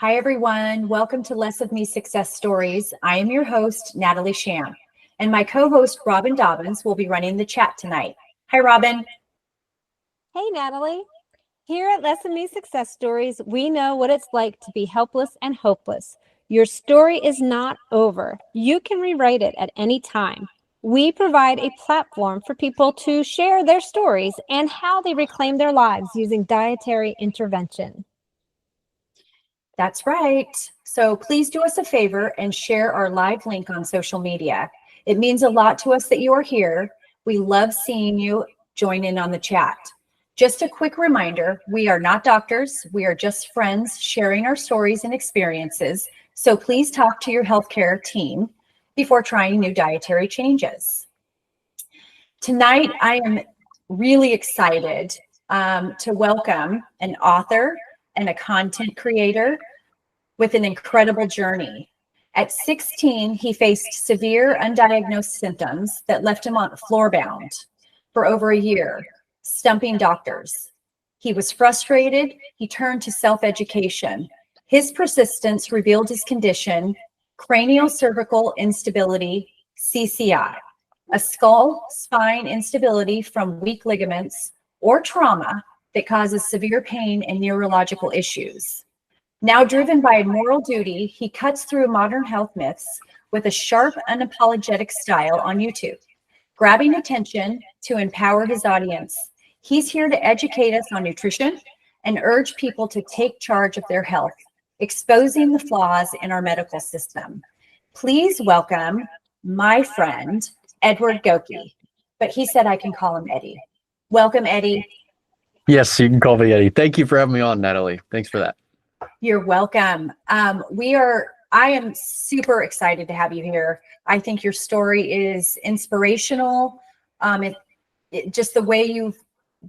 Hi, everyone. Welcome to Less of Me Success Stories. I am your host, Natalie Shamp, and my co-host, Robyn Dobbins, will be running the chat tonight. Hi, Robyn. Hey, Natalie. Here at Less of Me Success Stories, we know what it's like to be helpless and hopeless. Your story is not over. You can rewrite it at any time. We provide a platform for people to share their stories and how they reclaim their lives using dietary intervention. That's right. So please do us a favor and share our live link on social media. It means a lot to us that you are here. We love seeing you join in on the chat. Just a quick reminder, we are not doctors. We are just friends sharing our stories and experiences. So please talk to your healthcare team before trying new dietary changes. Tonight, I am really excited to welcome an author and a content creator with an incredible journey. At 16, he faced severe undiagnosed symptoms that left him on floor-bound for over a year, stumping doctors. He was frustrated. He turned to self-education. His persistence revealed his condition, Cranio-Cervical Instability, CCI, a skull-spine instability from weak ligaments or trauma that causes severe pain and neurological issues. Now driven by moral duty, he cuts through modern health myths with a sharp, unapologetic style on YouTube, grabbing attention to empower his audience. He's here to educate us on nutrition and urge people to take charge of their health, exposing the flaws in our medical system. Please welcome my friend, Eddie Goeke, but he said I can call him Eddie. Welcome, Eddie. Yes, you can call me Eddie. Thank you for having me on, Natalie. Thanks for that. You're welcome. I am super excited to have you here. I think your story is inspirational. Just the way you've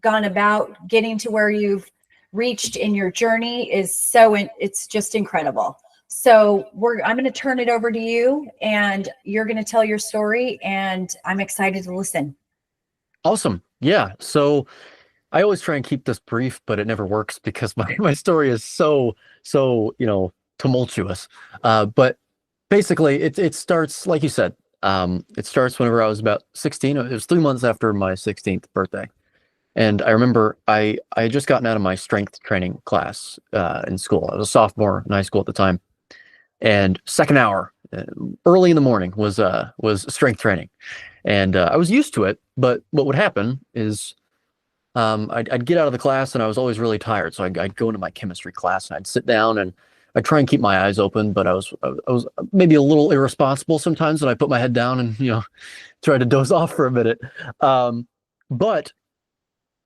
gone about getting to where you've reached in your journey is it's just incredible. So I'm going to turn it over to you and you're going to tell your story, and I'm excited to listen. Awesome. Yeah. So I always try and keep this brief, but it never works because my story is so tumultuous. But basically it starts, like you said, it starts whenever I was about 16. It was 3 months after my 16th birthday. And I remember I had just gotten out of my strength training class in school. I was a sophomore in high school at the time. And second hour, early in the morning, was strength training. And I was used to it, but what would happen is I'd get out of the class and I was always really tired. So I'd go into my chemistry class and I'd sit down and I'd try and keep my eyes open, but I was maybe a little irresponsible sometimes, and I put my head down and try to doze off for a minute. But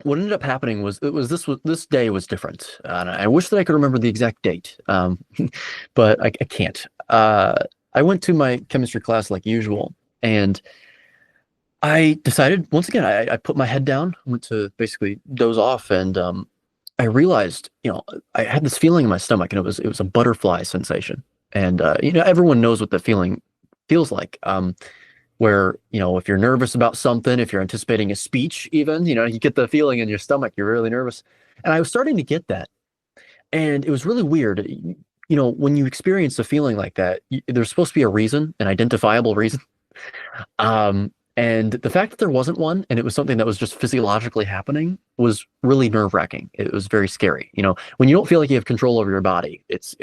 what ended up happening was this day was different, and I wish that I could remember the exact date, but I can't. I went to my chemistry class like usual, and I decided once again I put my head down, went to basically doze off, and I realized I had this feeling in my stomach, and it was a butterfly sensation, and everyone knows what that feeling feels like. Where, if you're nervous about something, if you're anticipating a speech, even, you get the feeling in your stomach, you're really nervous. And I was starting to get that. And it was really weird. When you experience a feeling like that, there's supposed to be a reason, an identifiable reason. And the fact that there wasn't one, and it was something that was just physiologically happening, was really nerve-wracking. It was very scary. When you don't feel like you have control over your body, it's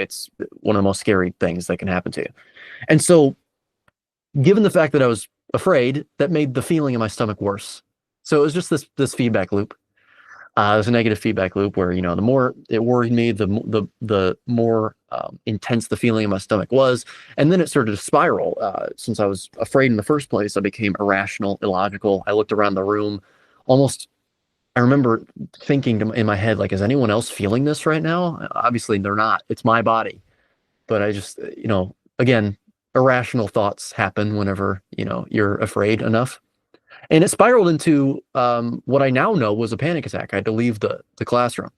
one of the most scary things that can happen to you. And so, given the fact that I was afraid, that made the feeling in my stomach worse. So it was just this feedback loop. It was a negative feedback loop where, the more it worried me, the more intense the feeling in my stomach was. And then it started to spiral. Since I was afraid in the first place, I became irrational, illogical. I looked around the room almost. I remember thinking in my head, like, is anyone else feeling this right now? Obviously they're not. It's my body. But I just, again, irrational thoughts happen whenever you're afraid enough, and it spiraled into what I now know was a panic attack. I had to leave the classroom.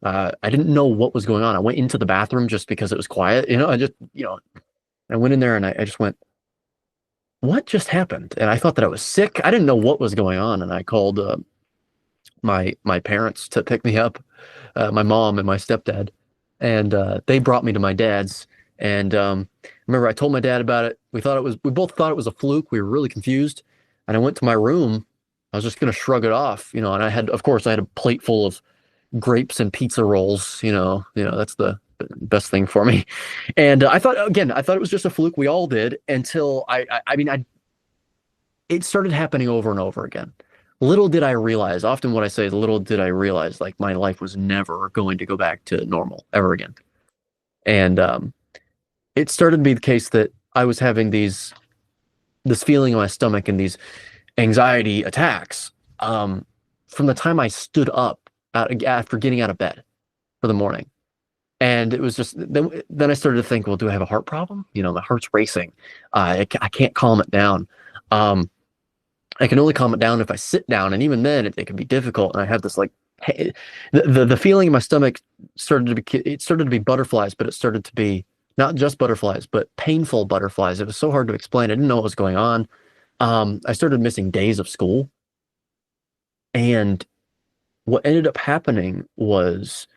I didn't know what was going on. I went into the bathroom just because it was quiet. I went in there and I just went, what just happened? And I thought that I was sick. I didn't know what was going on, and I called my parents to pick me up, my mom and my stepdad. and they brought me to my dad's. And remember, I told my dad about it. We both thought it was a fluke. We were really confused. And I went to my room. I was just going to shrug it off, and of course, I had a plate full of grapes and pizza rolls. That's the best thing for me. And I thought it was just a fluke. We all did, until it started happening over and over again. Little did I realize, often what I say is, little did I realize, like, my life was never going to go back to normal ever again. And it started to be the case that I was having this feeling in my stomach and these anxiety attacks from the time I stood up after getting out of bed for the morning. And it was just, then I started to think, well, do I have a heart problem? My heart's racing. I can't calm it down. I can only calm it down if I sit down, and even then it can be difficult. And I have this, like, the feeling in my stomach started to be butterflies, but it started to be not just butterflies, but painful butterflies. It was so hard to explain. I didn't know what was going on. I started missing days of school. And what ended up happening was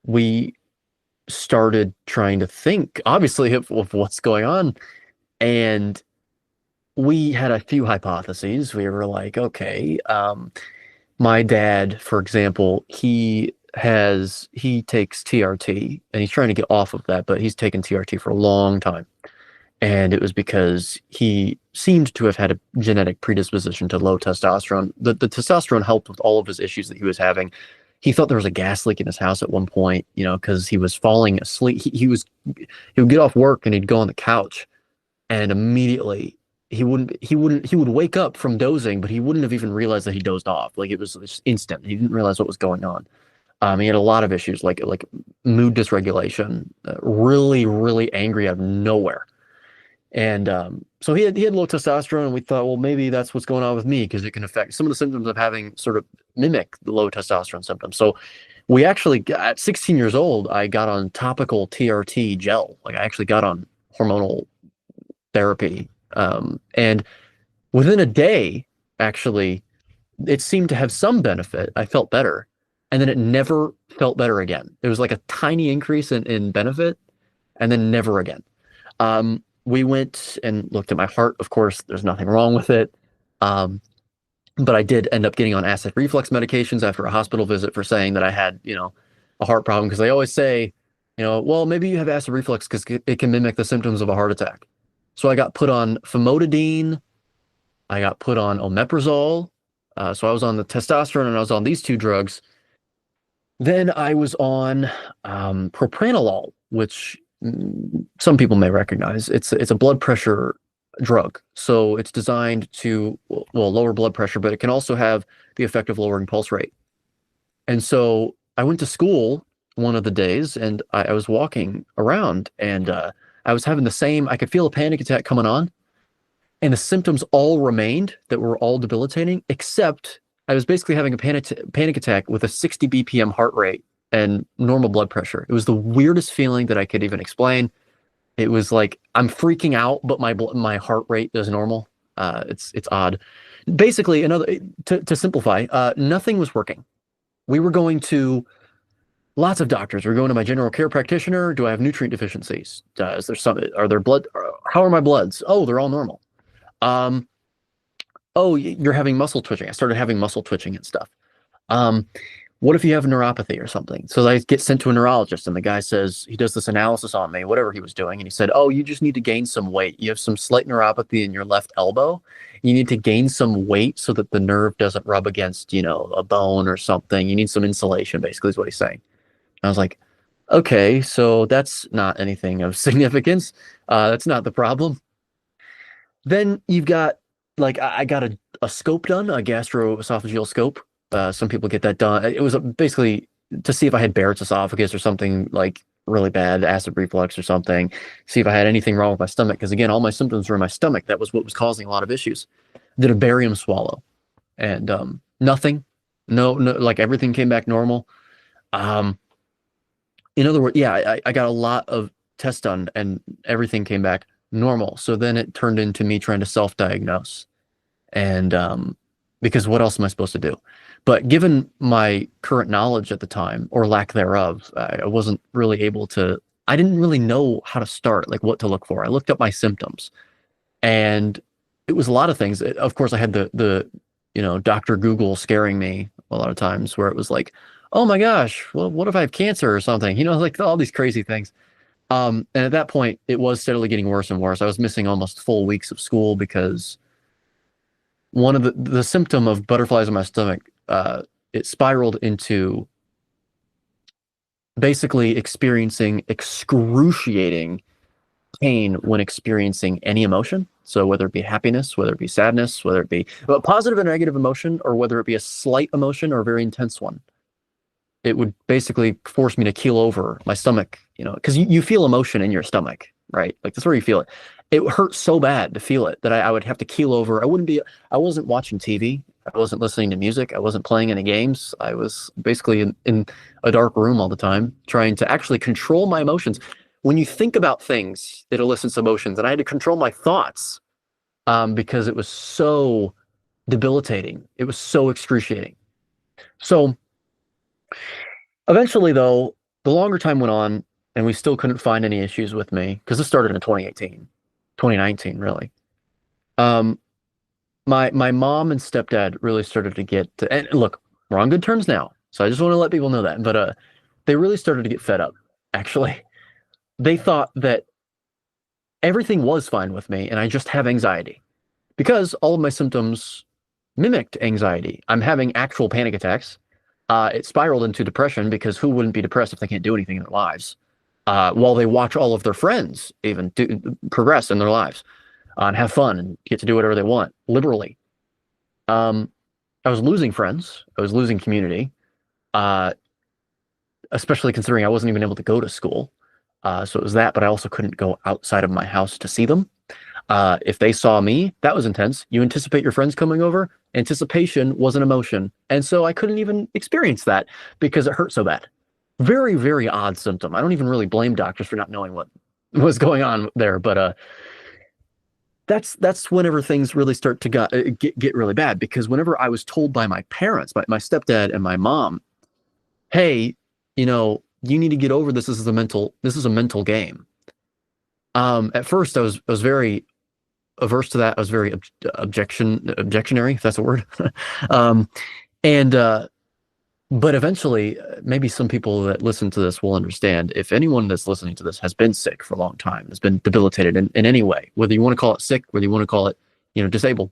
we started trying to think, obviously, of what's going on. And we had a few hypotheses. We were like, okay, my dad, for example, he takes TRT, and he's trying to get off of that, but he's taken TRT for a long time. And it was because he seemed to have had a genetic predisposition to low testosterone. The testosterone helped with all of his issues that he was having. He thought there was a gas leak in his house at one point, because he was falling asleep. He would get off work and he'd go on the couch, and immediately he would wake up from dozing, but he wouldn't have even realized that he dozed off. Like, it was just instant. He didn't realize what was going on. He had a lot of issues, like mood dysregulation, really, really angry out of nowhere. And so he had low testosterone, and we thought, well, maybe that's what's going on with me, because it can affect some of the symptoms of having, sort of mimic the low testosterone symptoms. So we actually, at 16 years old, I got on topical TRT gel. Like, I actually got on hormonal therapy. And within a day, actually, it seemed to have some benefit. I felt better. And then it never felt better again. It was like a tiny increase in benefit, and then never again. We went and looked at my heart. Of course, there's nothing wrong with it. But I did end up getting on acid reflux medications after a hospital visit for saying that I had, a heart problem. Because they always say, well, maybe you have acid reflux because it can mimic the symptoms of a heart attack. So I got put on famotidine. I got put on omeprazole. So I was on the testosterone, and I was on these two drugs. Then I was on propranolol, which some people may recognize. It's a blood pressure drug. So it's designed to, lower blood pressure, but it can also have the effect of lowering pulse rate. And so I went to school one of the days, and I was walking around, and I was having I could feel a panic attack coming on, and the symptoms all remained that were all debilitating, except I was basically having a panic attack with a 60 BPM heart rate and normal blood pressure. It was the weirdest feeling that I could even explain. It was like I'm freaking out, but my heart rate is normal. It's odd. Basically, to simplify, nothing was working. We were going to lots of doctors. We're going to my general care practitioner. Do I have nutrient deficiencies? Is there are there blood? How are my bloods? Oh, they're all normal. Oh, you're having muscle twitching. I started having muscle twitching and stuff. What if you have neuropathy or something? So I get sent to a neurologist, and the guy says, he does this analysis on me, whatever he was doing. And he said, oh, you just need to gain some weight. You have some slight neuropathy in your left elbow. You need to gain some weight so that the nerve doesn't rub against, a bone or something. You need some insulation, basically, is what he's saying. I was like, okay, so that's not anything of significance. That's not the problem. Then you've got, I got a scope done, a gastroesophageal scope. Some people get that done. It was basically to see if I had Barrett's esophagus or something like really bad, acid reflux or something. See if I had anything wrong with my stomach. Because again, all my symptoms were in my stomach. That was what was causing a lot of issues. Did a barium swallow, and nothing. No, everything came back normal. In other words, yeah, I got a lot of tests done, and everything came back normal. So then it turned into me trying to self-diagnose. And because what else am I supposed to do? But given my current knowledge at the time, or lack thereof, I wasn't really able to, I didn't really know how to start, like what to look for. I looked up my symptoms, and it was a lot of things. Of course, I had the Dr. Google scaring me a lot of times, where it was like, oh my gosh, well, what if I have cancer or something? Like all these crazy things. And at that point, it was steadily getting worse and worse. I was missing almost full weeks of school because one of the symptom of butterflies in my stomach, it spiraled into basically experiencing excruciating pain when experiencing any emotion. So whether it be happiness, whether it be sadness, whether it be a positive and negative emotion, or whether it be a slight emotion or a very intense one, it would basically force me to keel over my stomach, because you feel emotion in your stomach, right? Like that's where you feel it. It hurt so bad to feel it that I would have to keel over. I wasn't watching TV. I wasn't listening to music. I wasn't playing any games. I was basically in a dark room all the time, trying to actually control my emotions. When you think about things, it elicits emotions, and I had to control my thoughts because it was so debilitating. It was so excruciating. So eventually, though, the longer time went on, and we still couldn't find any issues with me, because this started in 2019, really. My mom and stepdad really started to get to, and look, we're on good terms now, so I just want to let people know that. But they really started to get fed up. Actually, they thought that everything was fine with me, and I just have anxiety, because all of my symptoms mimicked anxiety. I'm having actual panic attacks. It spiraled into depression, because who wouldn't be depressed if they can't do anything in their lives? While they watch all of their friends even progress in their lives and have fun and get to do whatever they want liberally. I was losing friends. I was losing community, especially considering I wasn't even able to go to school. So it was that, but I also couldn't go outside of my house to see them. If they saw me, that was intense. You anticipate your friends coming over. Anticipation was an emotion. And so I couldn't even experience that because it hurt so bad. Very, very odd symptom. I don't even really blame doctors for not knowing what was going on there. But that's whenever things really start to get really bad, because whenever I was told by my parents, my stepdad and my mom, hey, you need to get over this. This is a mental game. At first I was very averse to that. I was very objectionary, if that's a word. But eventually, maybe some people that listen to this will understand. If anyone that's listening to this has been sick for a long time, has been debilitated in any way, whether you want to call it sick, whether you want to call it, disabled.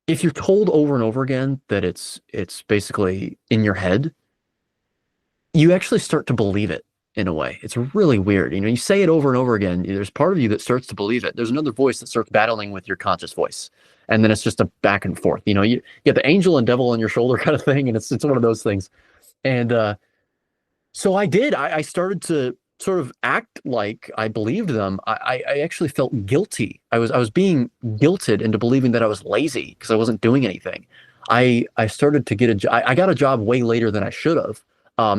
If you're told over and over again that it's basically in your head, you actually start to believe it in a way. It's really weird. You say it over and over again. There's part of you that starts to believe it. There's another voice that starts battling with your conscious voice. And then it's just a back and forth. You get the angel and devil on your shoulder kind of thing. And it's one of those things. And so I did. I started to sort of act like I believed them. I actually felt guilty. I was being guilted into believing that I was lazy because I wasn't doing anything. I started to get a job. I got a job way later than I should have,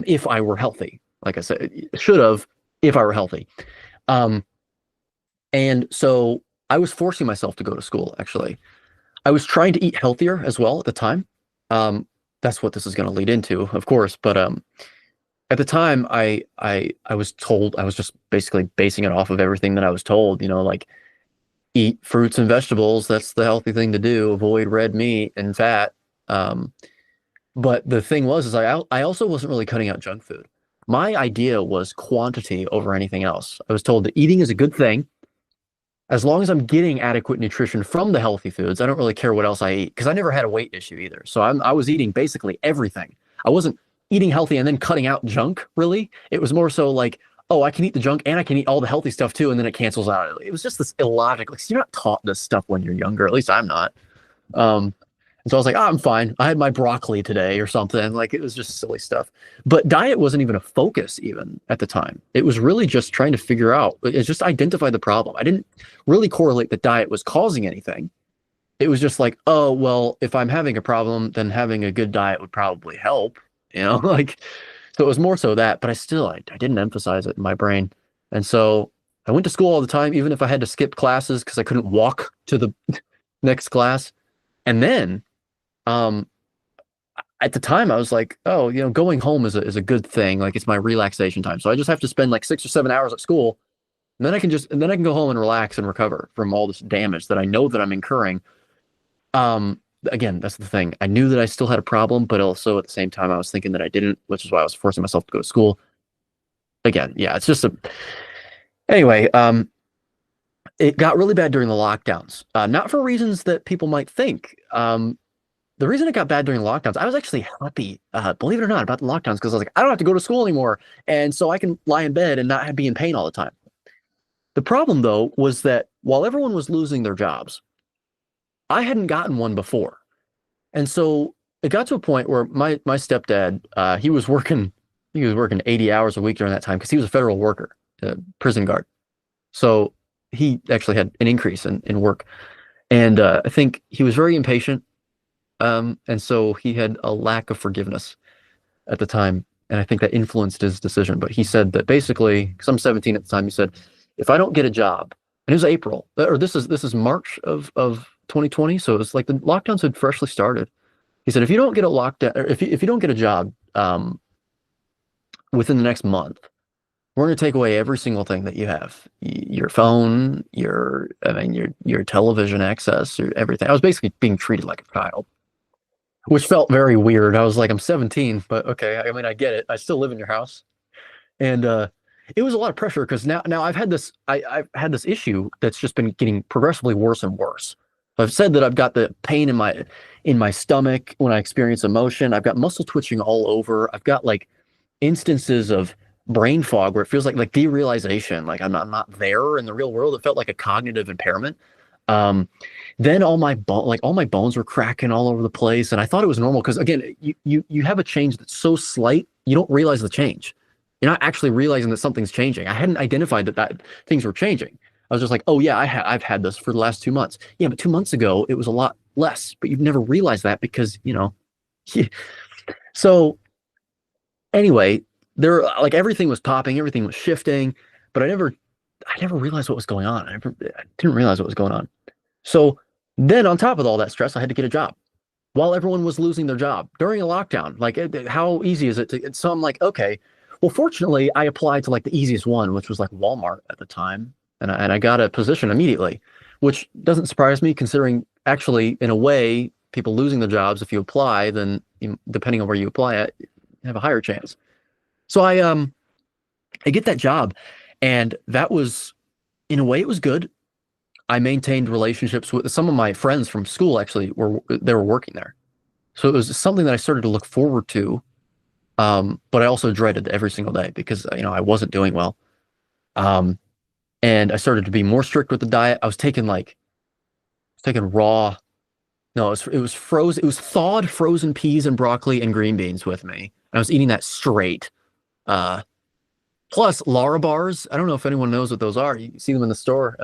if I were healthy. Like I said, should have if I were healthy. And so I was forcing myself to go to school, actually. I was trying to eat healthier as well at the time. That's what this is going to lead into, of course. But at the time, I was told, I was just basically basing it off of everything that I was told, like eat fruits and vegetables. That's the healthy thing to do. Avoid red meat and fat. But the thing was, I also wasn't really cutting out junk food. My idea was quantity over anything else. I was told that eating is a good thing. As long as I'm getting adequate nutrition from the healthy foods, I don't really care what else I eat, because I never had a weight issue either. So I was eating basically everything. I wasn't eating healthy and then cutting out junk, really. It was more so like, oh, I can eat the junk and I can eat all the healthy stuff too, and then it cancels out. It was just this illogical. You're not taught this stuff when you're younger. At least I'm not. And so I was like, I'm fine. I had my broccoli today or something. Like, it was just silly stuff. But diet wasn't even a focus even at the time. It was really just trying to figure out, it's just identify the problem. I didn't really correlate that diet was causing anything. It was just like, oh, well, if I'm having a problem, then having a good diet would probably help, like, so it was more so that, but I didn't emphasize it in my brain. And so I went to school all the time, even if I had to skip classes because I couldn't walk to the next class. And then, at the time I was like, oh, going home is a good thing. Like, it's my relaxation time. So I just have to spend like 6 or 7 hours at school. And then I can go home and relax and recover from all this damage that I know that I'm incurring. Again, that's the thing. I knew that I still had a problem, but also at the same time, I was thinking that I didn't, which is why I was forcing myself to go to school. Again, yeah, it's just anyway, it got really bad during the lockdowns. Not for reasons that people might think. The reason it got bad during the lockdowns, I was actually happy, believe it or not, about the lockdowns, because I was like, I don't have to go to school anymore. And so I can lie in bed and not be in pain all the time. The problem, though, was that while everyone was losing their jobs, I hadn't gotten one before. And so it got to a point where my stepdad, he was working 80 hours a week during that time because he was a federal worker, prison guard. So he actually had an increase in work. And I think he was very impatient. And so he had a lack of forgiveness at the time. And I think that influenced his decision. But he said that basically, because I'm 17 at the time, he said, if I don't get a job, and it was April, or this is March of 2020. So it was like the lockdowns had freshly started. He said, if you don't get a lockdown, or if you don't get a job within the next month, we're going to take away every single thing that you have, your phone, your television access, or everything. I was basically being treated like a child, which felt very weird. I was like, I'm 17, but okay. I mean, I get it. I still live in your house. And it was a lot of pressure because now I've had this issue that's just been getting progressively worse and worse. I've said that I've got the pain in my stomach when I experience emotion. I've got muscle twitching all over. I've got like instances of brain fog where it feels like derealization, like I'm not there in the real world. It felt like a cognitive impairment. Then all my bones were cracking all over the place, and I thought it was normal because again, you have a change that's so slight, you don't realize the change. You're not actually realizing that something's changing. I hadn't identified that things were changing. I was just like, oh yeah, I've had this for the last 2 months. Yeah, but 2 months ago it was a lot less, but you've never realized that because So anyway, like everything was popping, everything was shifting, but I never realized what was going on. I didn't realize what was going on. So then on top of all that stress, I had to get a job while everyone was losing their job during a lockdown. Like, how easy is it to? So I'm like, okay. Well, fortunately, I applied to like the easiest one, which was like Walmart at the time, and I got a position immediately, which doesn't surprise me considering actually, in a way, people losing their jobs, if you apply, then depending on where you apply at, you have a higher chance. So I get that job, and that was, in a way, it was good. I maintained relationships with some of my friends from school. Actually, they were working there, so it was something that I started to look forward to. But I also dreaded every single day because I wasn't doing well. And I started to be more strict with the diet. I was taking raw. No, it was frozen. It was thawed frozen peas and broccoli and green beans with me. I was eating that straight. Plus Lara bars. I don't know if anyone knows what those are. You see them in the store.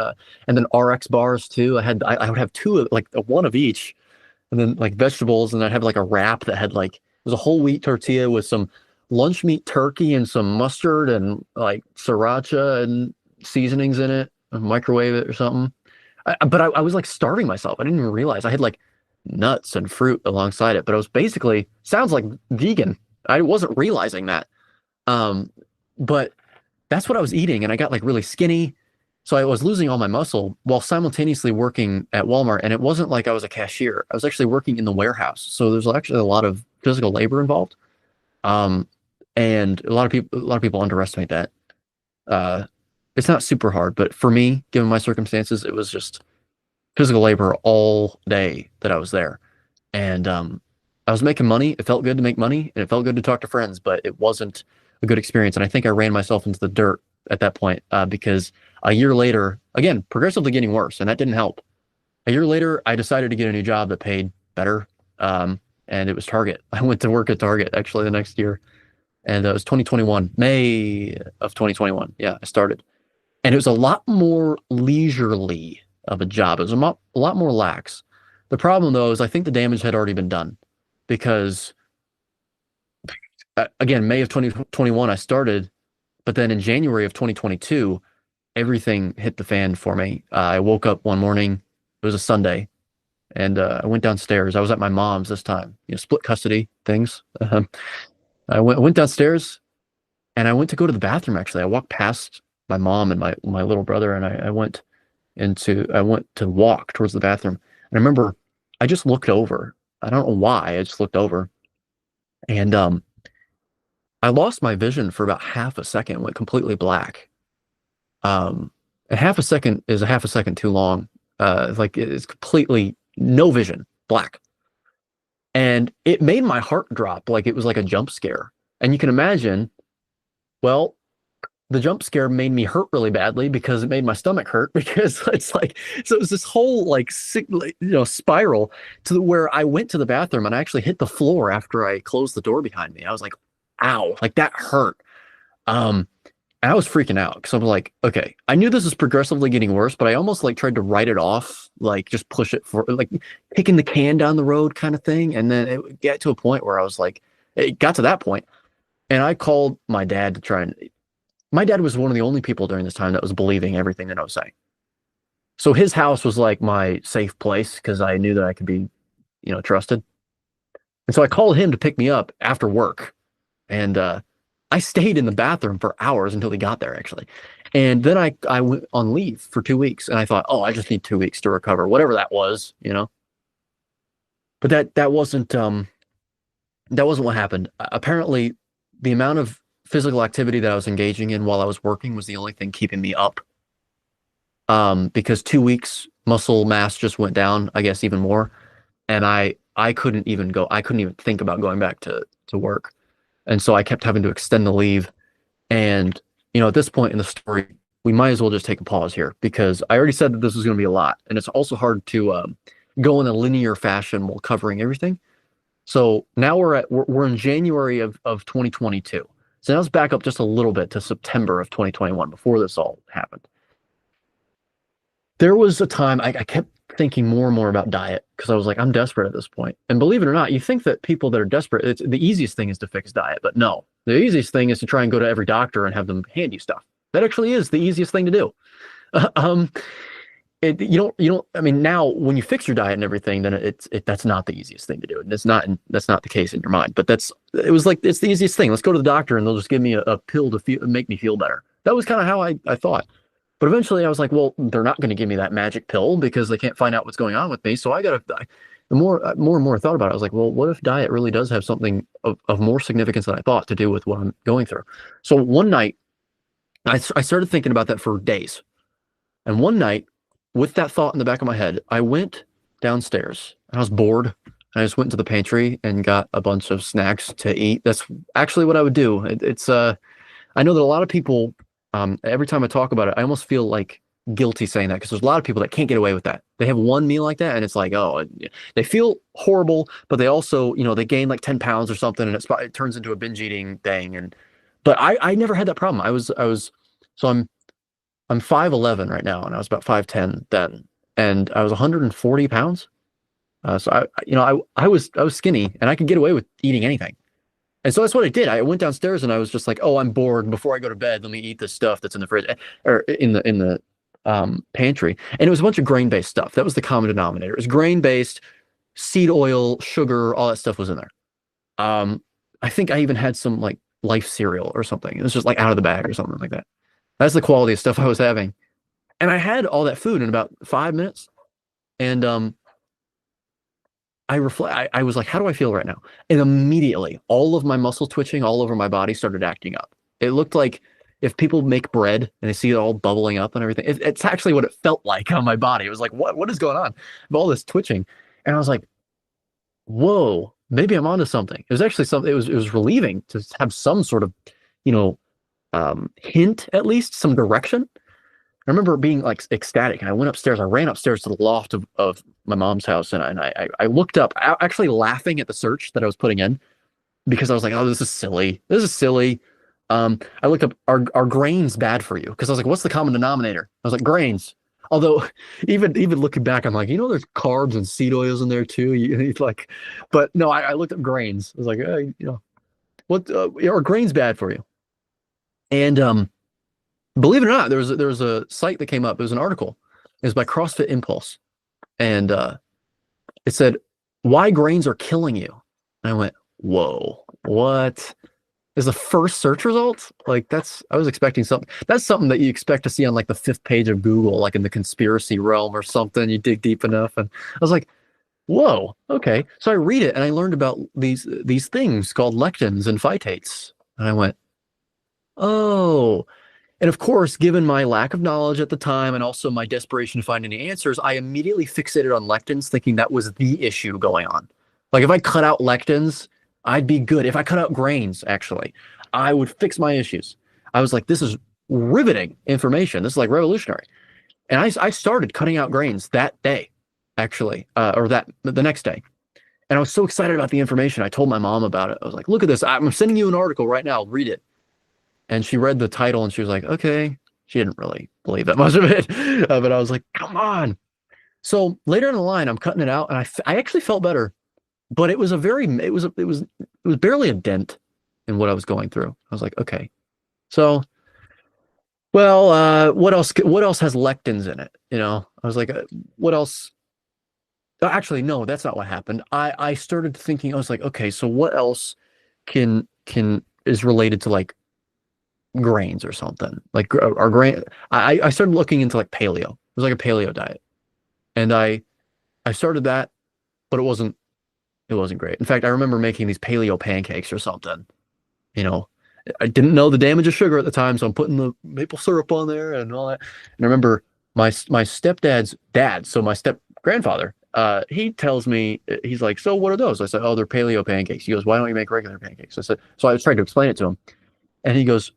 And then RX bars too. I would have two, like one of each, and then like vegetables, and I'd have like a wrap that had like, it was a whole wheat tortilla with some lunch meat turkey and some mustard and like sriracha and seasonings in it, microwave it or something. But I was like starving myself. I didn't even realize I had like nuts and fruit alongside it, but I was basically, sounds like vegan. I wasn't realizing that. But that's what I was eating, and I got like really skinny. So I was losing all my muscle while simultaneously working at Walmart. And it wasn't like I was a cashier. I was actually working in the warehouse. So there's actually a lot of physical labor involved. And a lot of people underestimate that. It's not super hard, but for me, given my circumstances, it was just physical labor all day that I was there. And I was making money. It felt good to make money, and it felt good to talk to friends, but it wasn't a good experience. And I think I ran myself into the dirt at that point because a year later, again, progressively getting worse, and that didn't help. A year later, I decided to get a new job that paid better, and it was Target. I went to work at Target actually the next year, and it was 2021, May of 2021. Yeah, I started, and it was a lot more leisurely of a job. It was a lot more lax. The problem, though, is I think the damage had already been done because, again, May of 2021, I started, but then in January of 2022, everything hit the fan for me. I woke up one morning, it was a Sunday, and I went downstairs. I was at my mom's this time, split custody things. I went downstairs, and I went to go to the bathroom. Actually, I walked past my mom and my little brother, and I went to walk towards the bathroom. And I remember I just looked over. I don't know why. I just looked over, and I lost my vision for about half a second. Went completely black. And half a second is a half a second too long. Like it's completely no vision, black. And it made my heart drop, like it was like a jump scare. And you can imagine, well, the jump scare made me hurt really badly because it made my stomach hurt, because it's like, so it was this whole like sick, spiral to where I went to the bathroom and I actually hit the floor after I closed the door behind me. I was like, ow, like that hurt. And I was freaking out because I was like, okay, I knew this was progressively getting worse, but I almost like tried to write it off, like just push it for like kicking the can down the road kind of thing. And then it would get to a point where I was like, it got to that point, and I called my dad to try and, my dad was one of the only people during this time that was believing everything that I was saying. So his house was like my safe place because I knew that I could be, trusted. And so I called him to pick me up after work. And I stayed in the bathroom for hours until he got there, actually. And then I went on leave for 2 weeks, and I thought, oh, I just need 2 weeks to recover, whatever that was, But that wasn't what happened. Apparently, the amount of physical activity that I was engaging in while I was working was the only thing keeping me up. Because 2 weeks, muscle mass just went down, I guess, even more. And I couldn't even think about going back to work. And so I kept having to extend the leave. And, at this point in the story, we might as well just take a pause here, because I already said that this was going to be a lot. And it's also hard to go in a linear fashion while covering everything. So now we're in January of 2022. So now let's back up just a little bit to September of 2021, before this all happened. There was a time I kept thinking more and more about diet, because I was like, I'm desperate at this point. And believe it or not, you think that people that are desperate, the easiest thing is to fix diet, but no, the easiest thing is to try and go to every doctor and have them hand you stuff. That actually is the easiest thing to do. You don't. I mean, now when you fix your diet and everything, then that's not the easiest thing to do. And that's not the case in your mind. But it was like, it's the easiest thing. Let's go to the doctor and they'll just give me a pill to make me feel better. That was kind of how I thought. But eventually I was like, well, they're not going to give me that magic pill because they can't find out what's going on with me. So the more and more I thought about it, I was like, well, what if diet really does have something of more significance than I thought to do with what I'm going through? So one night I started thinking about that for days. And one night, with that thought in the back of my head, I went downstairs and I was bored. And I just went to the pantry and got a bunch of snacks to eat. That's actually what I would do. I know that a lot of people, every time I talk about it, I almost feel like guilty saying that, because there's a lot of people that can't get away with that. They have one meal like that and it's like, oh, they feel horrible, but they also, they gain like 10 pounds or something, and it turns into a binge eating thing. But I never had that problem. I'm 5'11" right now, and I was about 5'10" then, and I was 140 pounds. So I was skinny, and I could get away with eating anything. And so that's what I did. I went downstairs and I was just like, oh, I'm bored. Before I go to bed, let me eat this stuff that's in the fridge or in the pantry. And it was a bunch of grain-based stuff. That was the common denominator. It was grain-based, seed oil, sugar, all that stuff was in there. I think I even had some like Life cereal or something. It was just like out of the bag or something like that. That's the quality of stuff I was having. And I had all that food in about 5 minutes. And I was like, how do I feel right now? And immediately all of my muscle twitching all over my body started acting up. It looked like if people make bread and they see it all bubbling up and everything. It's actually what it felt like on my body. It was like, what is going on? All this twitching. And I was like, whoa, maybe I'm onto something. It was actually something, it was relieving to have some sort of, hint, at least some direction. I remember being like ecstatic, and I went upstairs. I ran upstairs to the loft of my mom's house, and I looked up, actually laughing at the search that I was putting in, because I was like, oh, this is silly. This is silly. I looked up, are grains bad for you? Because I was like, what's the common denominator? I was like, grains. Although even looking back, I'm like, there's carbs and seed oils in there too. But no, I looked up grains. I was like, what are grains bad for you? And believe it or not, there was a site that came up. It was an article. It was by CrossFit Impulse, and it said, why grains are killing you. And I went, whoa, what is the first search result? Like I was expecting something. That's something that you expect to see on like the 5th page of Google, like in the conspiracy realm or something. You dig deep enough. And I was like, whoa, okay. So I read it and I learned about these things called lectins and phytates. And I went, oh. And of course, given my lack of knowledge at the time and also my desperation to find any answers, I immediately fixated on lectins, thinking that was the issue going on. Like if I cut out lectins, I'd be good. If I cut out grains, actually, I would fix my issues. I was like, this is riveting information. This is like revolutionary. And I started cutting out grains that day, actually, or the next day. And I was so excited about the information. I told my mom about it. I was like, look at this. I'm sending you an article right now. Read it. And she read the title and she was like, okay. She didn't really believe that much of it. But I was like, come on. So later in the line, I'm cutting it out and I actually felt better. But it was barely a dent in what I was going through. I was like, okay. So, well, what else has lectins in it? You know, I was like, what else? Actually, no, that's not what happened. I started thinking, I was like, okay, so what else is related to like grains or something? Like our grain. I started looking into like paleo. It was like a paleo diet. And I started that, but it wasn't great. In fact, I remember making these paleo pancakes or something. You know, I didn't know the damage of sugar at the time, so I'm putting the maple syrup on there and all that. And I remember my stepdad's dad, so my step grandfather, he tells me, he's like, so what are those? I said, oh, they're paleo pancakes. He goes, why don't you make regular pancakes? I said, so I was trying to explain it to him. And he goes,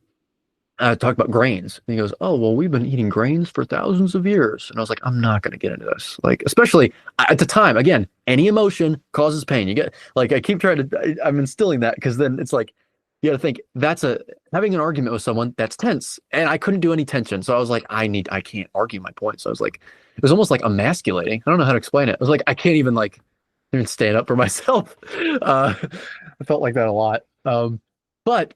talk about grains. And he goes, oh, well, we've been eating grains for thousands of years. And I was like, I'm not going to get into this. Like, especially at the time, again, any emotion causes pain. You get, like, I keep trying to, I'm instilling that because then it's like, you got to think having an argument with someone that's tense. And I couldn't do any tension. So I was like, I can't argue my point. So I was like, it was almost like emasculating. I don't know how to explain it. I was like, I can't even stand up for myself. I felt like that a lot. But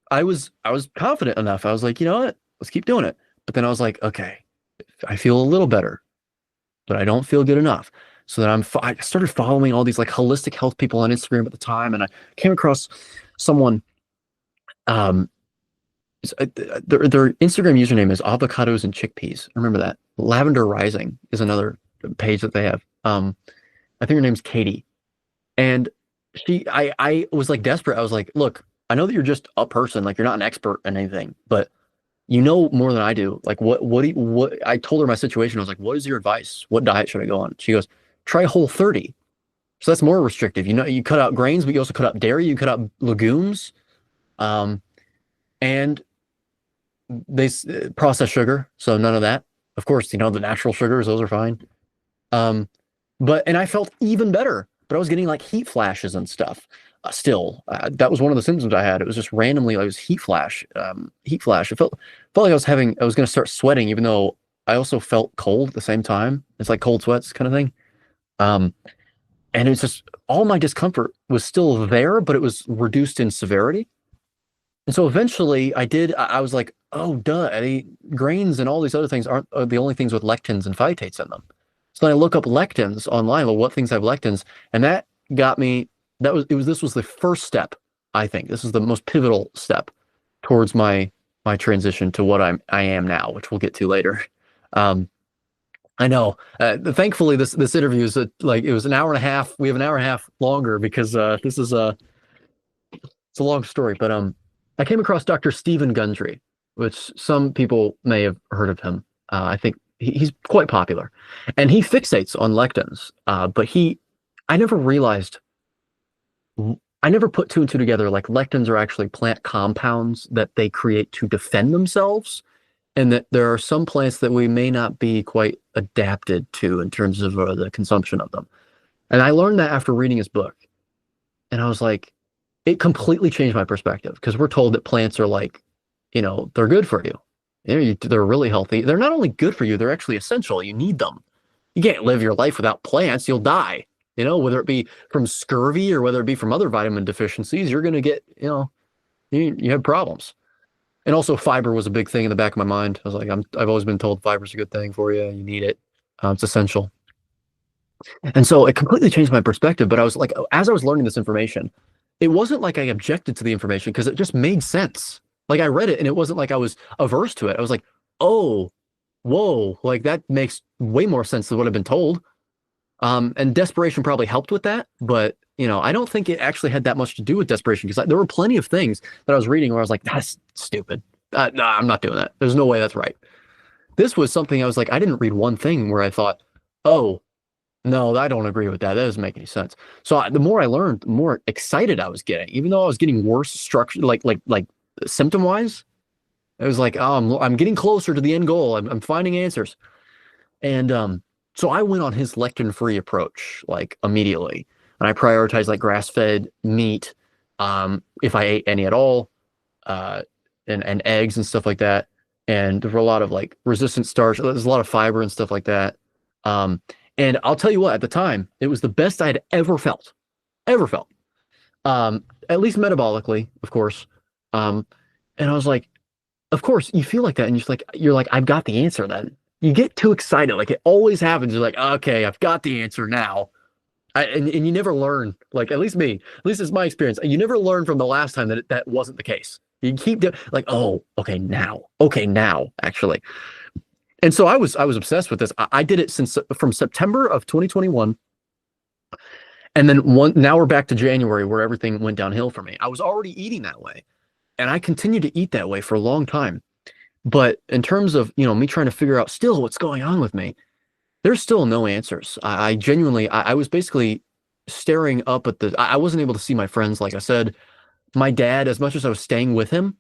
I was confident enough. I was like, you know what? Let's keep doing it. But then I was like, okay, I feel a little better, but I don't feel good enough. So then I started following all these like holistic health people on Instagram at the time, and I came across someone. Their Instagram username is avocados and chickpeas. I remember that. Lavender Rising is another page that they have. I think her name's Katie, and I was like desperate. I was like, look, I know that you're just a person, like you're not an expert in anything, but you know more than I do. Like what I told her my situation. I was like, what is your advice? What diet should I go on? She goes, try Whole30. So that's more restrictive. You know, you cut out grains, but you also cut out dairy, you cut out legumes, and they processed sugar. So none of that. Of course, you know, the natural sugars, those are fine. And I felt even better, but I was getting like heat flashes and stuff. Still, that was one of the symptoms I had. It was just randomly, it was heat flash. It felt like I was going to start sweating, even though I also felt cold at the same time. It's like cold sweats kind of thing. And it's just all my discomfort was still there, but it was reduced in severity. And so eventually I was like, oh, duh, Eddie, grains and all these other things aren't the only things with lectins and phytates in them. So then I look up lectins online, well, what things have lectins, and that got me. This was the first step. I think this is the most pivotal step towards my transition to what I am now, which we'll get to later. I know. Thankfully, this interview is it was an hour and a half. We have an hour and a half longer because it's a long story. But I came across Dr. Stephen Gundry, which some people may have heard of him. I think he's quite popular, and he fixates on lectins. But I never realized. I never put two and two together. Like lectins are actually plant compounds that they create to defend themselves, and that there are some plants that we may not be quite adapted to in terms of the consumption of them. And I learned that after reading his book, and I was like, it completely changed my perspective because we're told that plants are like, they're good for you. They're really healthy. They're not only good for you, they're actually essential. You need them. You can't live your life without plants. You'll die. Whether it be from scurvy or whether it be from other vitamin deficiencies, you're going to get, you have problems. And also fiber was a big thing in the back of my mind. I was like, I've always been told fiber's a good thing for you. You need it. It's essential. And so it completely changed my perspective. But I was like, as I was learning this information, it wasn't like I objected to the information because it just made sense. Like I read it and it wasn't like I was averse to it. I was like, oh, whoa, like that makes way more sense than what I've been told. And desperation probably helped with that, but I don't think it actually had that much to do with desperation because there were plenty of things that I was reading where I was like, that's stupid. No, I'm not doing that. There's no way that's right. This was something I was like, I didn't read one thing where I thought, oh, no, I don't agree with that. That doesn't make any sense. So the more I learned, the more excited I was getting, even though I was getting worse structure, like symptom wise. It was like, oh, I'm getting closer to the end goal. I'm finding answers. And so I went on his lectin-free approach like immediately, and I prioritized like grass-fed meat, if I ate any at all, and eggs and stuff like that. And there were a lot of like resistant starch. There's a lot of fiber and stuff like that. And I'll tell you what, at the time, it was the best I'd ever felt, at least metabolically, of course. And I was like, of course, you feel like that, and you're like, I've got the answer then. You get too excited, like it always happens. You're like, okay, I've got the answer now. And you never learn, like at least it's my experience. You never learn from the last time that wasn't the case. You keep doing like, oh, okay, now, actually. And so I was obsessed with this. I did it from September of 2021. And then now we're back to January where everything went downhill for me. I was already eating that way. And I continued to eat that way for a long time. But in terms of, me trying to figure out still what's going on with me, there's still no answers. I genuinely, I was basically staring up at I wasn't able to see my friends. Like I said, my dad, as much as I was staying with him,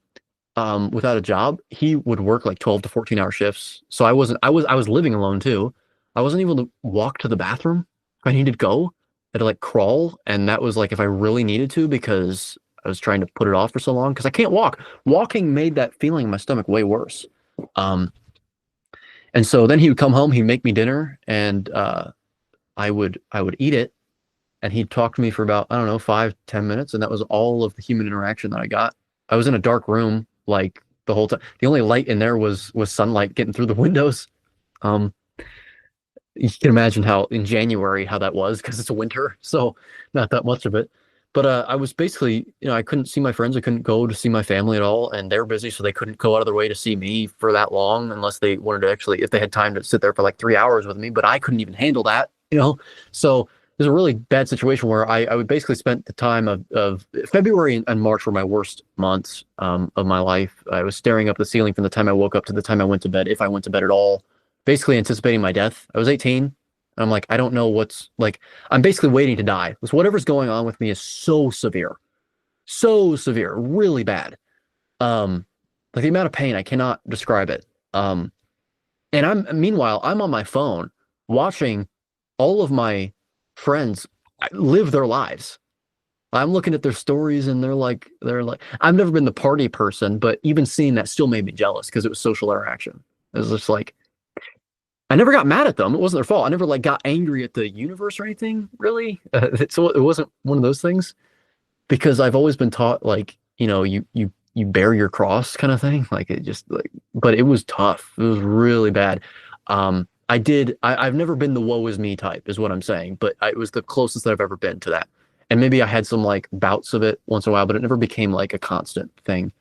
without a job, he would work like 12 to 14-hour shifts. So I was living alone too. I wasn't able to walk to the bathroom if I needed to go. I had to like crawl. And that was like, if I really needed to, because I was trying to put it off for so long because I can't walk. Walking made that feeling in my stomach way worse. And so then he would come home, he'd make me dinner, and I would eat it, and he'd talk to me for about, I don't know, 5-10 minutes, and that was all of the human interaction that I got. I was in a dark room like the whole time. The only light in there was sunlight getting through the windows. You can imagine how in January how that was because it's a winter, so not that much of it. But I was basically, I couldn't see my friends. I couldn't go to see my family at all. And they're busy, so they couldn't go out of their way to see me for that long unless they wanted to actually, if they had time to sit there for like 3 hours with me. But I couldn't even handle that, So there's a really bad situation where I would basically spend the time of February and March were my worst months of my life. I was staring up the ceiling from the time I woke up to the time I went to bed, if I went to bed at all, basically anticipating my death. I was 18. I'm like, I don't know what's like, I'm basically waiting to die. Because whatever's going on with me is so severe, really bad. Like the amount of pain, I cannot describe it. And meanwhile, I'm on my phone watching all of my friends live their lives. I'm looking at their stories and they're like, I've never been the party person, but even seeing that still made me jealous because it was social interaction. It was just like, I never got mad at them. It wasn't their fault. I never like got angry at the universe or anything, really. So it wasn't one of those things because I've always been taught like, you bear your cross kind of thing. Like it just like, but it was tough. It was really bad. I've never been the woe is me type is what I'm saying, but it was the closest that I've ever been to that. And maybe I had some like bouts of it once in a while, but it never became like a constant thing.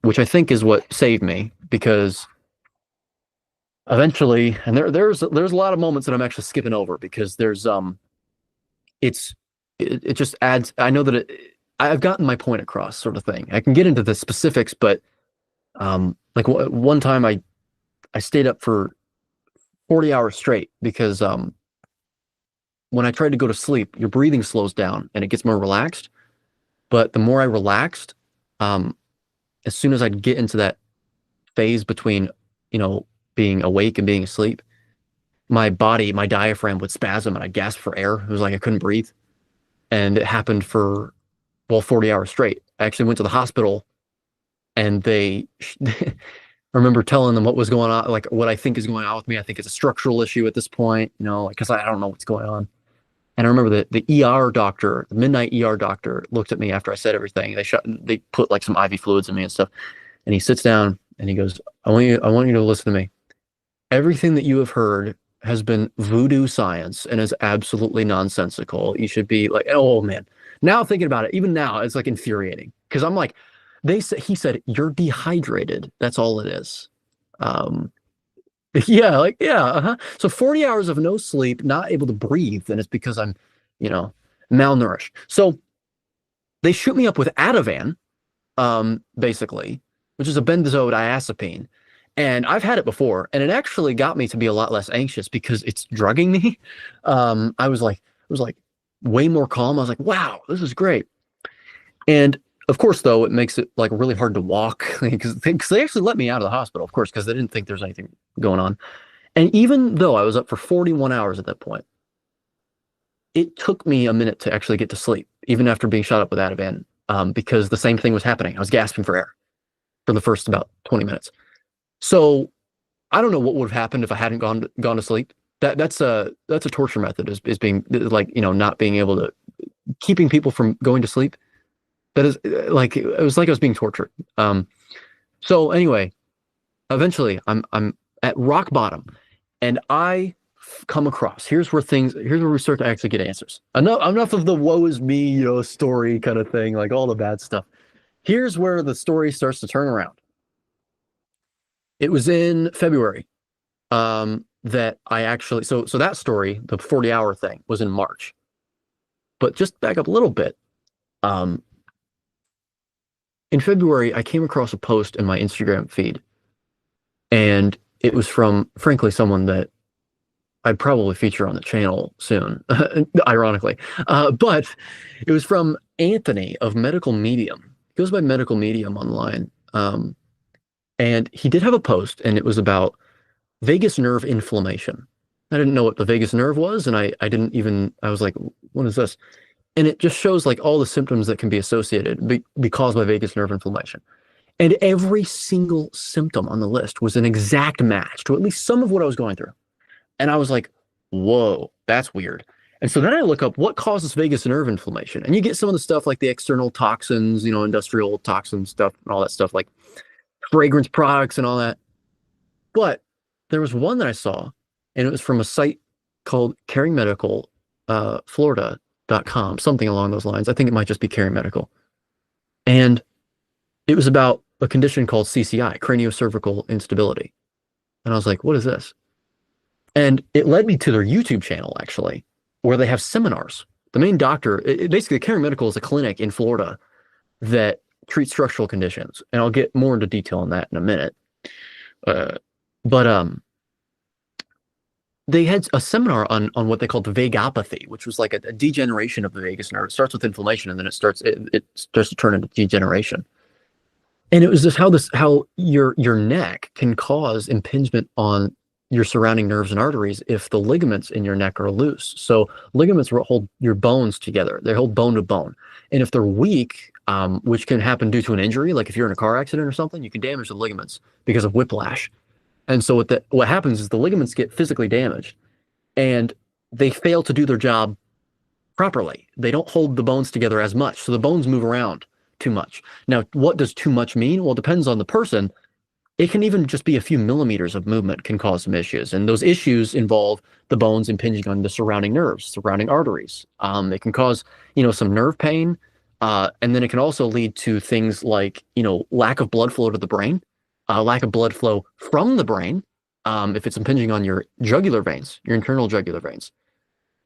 Which I think is what saved me because eventually, and there's a lot of moments that I'm actually skipping over because there's it just adds. I know that I've gotten my point across, sort of thing. I can get into the specifics, but like one time I stayed up for 40 hours straight because when I tried to go to sleep, your breathing slows down and it gets more relaxed. But the more I relaxed, as soon as I'd get into that phase between being awake and being asleep, my diaphragm would spasm and I'd gasp for air. It was like I couldn't breathe. And it happened for, 40 hours straight. I actually went to the hospital and I remember telling them what was going on, like what I think is going on with me. I think it's a structural issue at this point, because I don't know what's going on. And I remember the ER doctor, the midnight ER doctor looked at me after I said everything. They put like some IV fluids in me and stuff. And he sits down and he goes, I want you to listen to me. Everything that you have heard has been voodoo science and is absolutely nonsensical. You should be like, oh man. Now thinking about it, even now, it's like infuriating because I'm like, he said, you're dehydrated. That's all it is. Yeah, like, yeah. So 40 hours of no sleep, not able to breathe, and it's because I'm, malnourished. So they shoot me up with Ativan, basically, which is a benzodiazepine. And I've had it before, and it actually got me to be a lot less anxious because it's drugging me. I was like, it was like way more calm. I was like, wow, this is great. And of course, though, it makes it like really hard to walk because they actually let me out of the hospital, of course, because they didn't think there's anything going on. And even though I was up for 41 hours at that point, it took me a minute to actually get to sleep, even after being shot up with Ativan, because the same thing was happening. I was gasping for air for the first about 20 minutes. So I don't know what would have happened if I hadn't gone to sleep. That's a torture method is being like, not being able to, keeping people from going to sleep. That is like, it was like I was being tortured. So anyway, eventually I'm at rock bottom, and I come across, here's where we start to actually get answers. Enough of the woe is me, story kind of thing, like all the bad stuff. Here's where the story starts to turn around. It was in February that I actually, so that story, the 40-hour thing, was in March. But just back up a little bit. In February, I came across a post in my Instagram feed, and it was from, frankly, someone that I'd probably feature on the channel soon, ironically. But it was from Anthony of Medical Medium. He goes by Medical Medium online. And he did have a post, and it was about vagus nerve inflammation. I didn't know what the vagus nerve was, and I was like, what is this? And it just shows like all the symptoms that can be associated, be caused by vagus nerve inflammation. And every single symptom on the list was an exact match to at least some of what I was going through. And I was like, whoa, that's weird. And so then I look up what causes vagus nerve inflammation. And you get some of the stuff like the external toxins, industrial toxin stuff and all that stuff, like fragrance products and all that. But there was one that I saw, and it was from a site called caringmedical.florida.com, something along those lines. I think it might just be Caring Medical. And it was about a condition called CCI, Cranio-Cervical Instability. And I was like, what is this? And it led me to their YouTube channel, actually, where they have seminars. The main doctor, basically, Caring Medical is a clinic in Florida that treats structural conditions. And I'll get more into detail on that in a minute. But they had a seminar on what they called the vagopathy, which was like a degeneration of the vagus nerve. It starts with inflammation, and then it starts to turn into degeneration. And it was just how your neck can cause impingement on your surrounding nerves and arteries if the ligaments in your neck are loose. So ligaments hold your bones together. They hold bone to bone. And if they're weak, which can happen due to an injury, like if you're in a car accident or something, you can damage the ligaments because of whiplash. And so what happens is the ligaments get physically damaged, and they fail to do their job properly. They don't hold the bones together as much. So the bones move around too much. Now, what does too much mean? Well, it depends on the person. It can even just be a few millimeters of movement can cause some issues. And those issues involve the bones impinging on the surrounding nerves, surrounding arteries. It can cause, some nerve pain. And then it can also lead to things like, lack of blood flow to the brain, lack of blood flow from the brain, if it's impinging on your jugular veins, your internal jugular veins.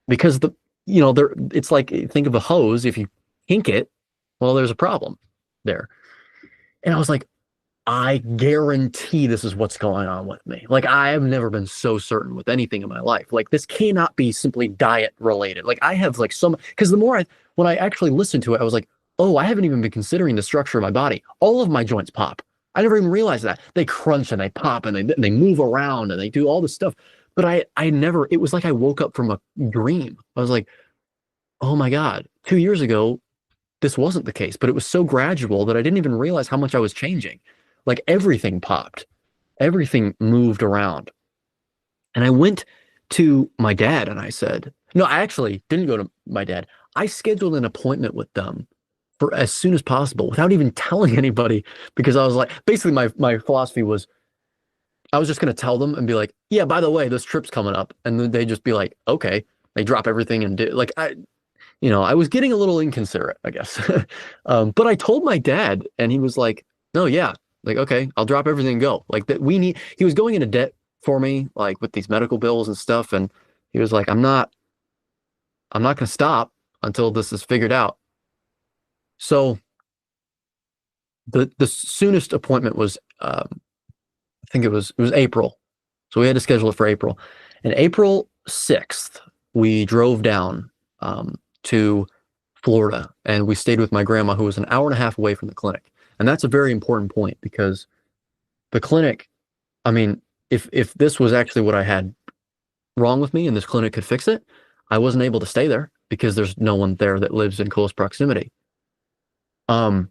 Because it's like, think of a hose. If you kink it, well, there's a problem there. And I was like, I guarantee this is what's going on with me. Like, I have never been so certain with anything in my life. Like, this cannot be simply diet related. Like, I have like because when I actually listened to it, I was like, oh, I haven't even been considering the structure of my body. All of my joints pop. I never even realized that. They crunch and they pop and they move around and they do all this stuff. But I never, it was like I woke up from a dream. I was like, oh my God, 2 years ago, this wasn't the case, but it was so gradual that I didn't even realize how much I was changing. Like, everything popped, everything moved around. And I went to my dad and I said, no, I actually didn't go to my dad. I scheduled an appointment with them for as soon as possible without even telling anybody, because I was like, basically my philosophy was, I was just going to tell them and be like, yeah, by the way, this trip's coming up. And then they just be like, okay. They drop everything and do like, I was getting a little inconsiderate, I guess. But I told my dad and he was like, no, yeah, like, okay, I'll drop everything and go. Like that he was going into debt for me, like with these medical bills and stuff. And he was like, I'm not going to stop until this is figured out. So the soonest appointment was, I think it was April. So we had to schedule it for April. And April 6th, we drove down to Florida and we stayed with my grandma, who was an hour and a half away from the clinic. And that's a very important point because the clinic, I mean, if this was actually what I had wrong with me and this clinic could fix it, I wasn't able to stay there because there's no one there that lives in close proximity. But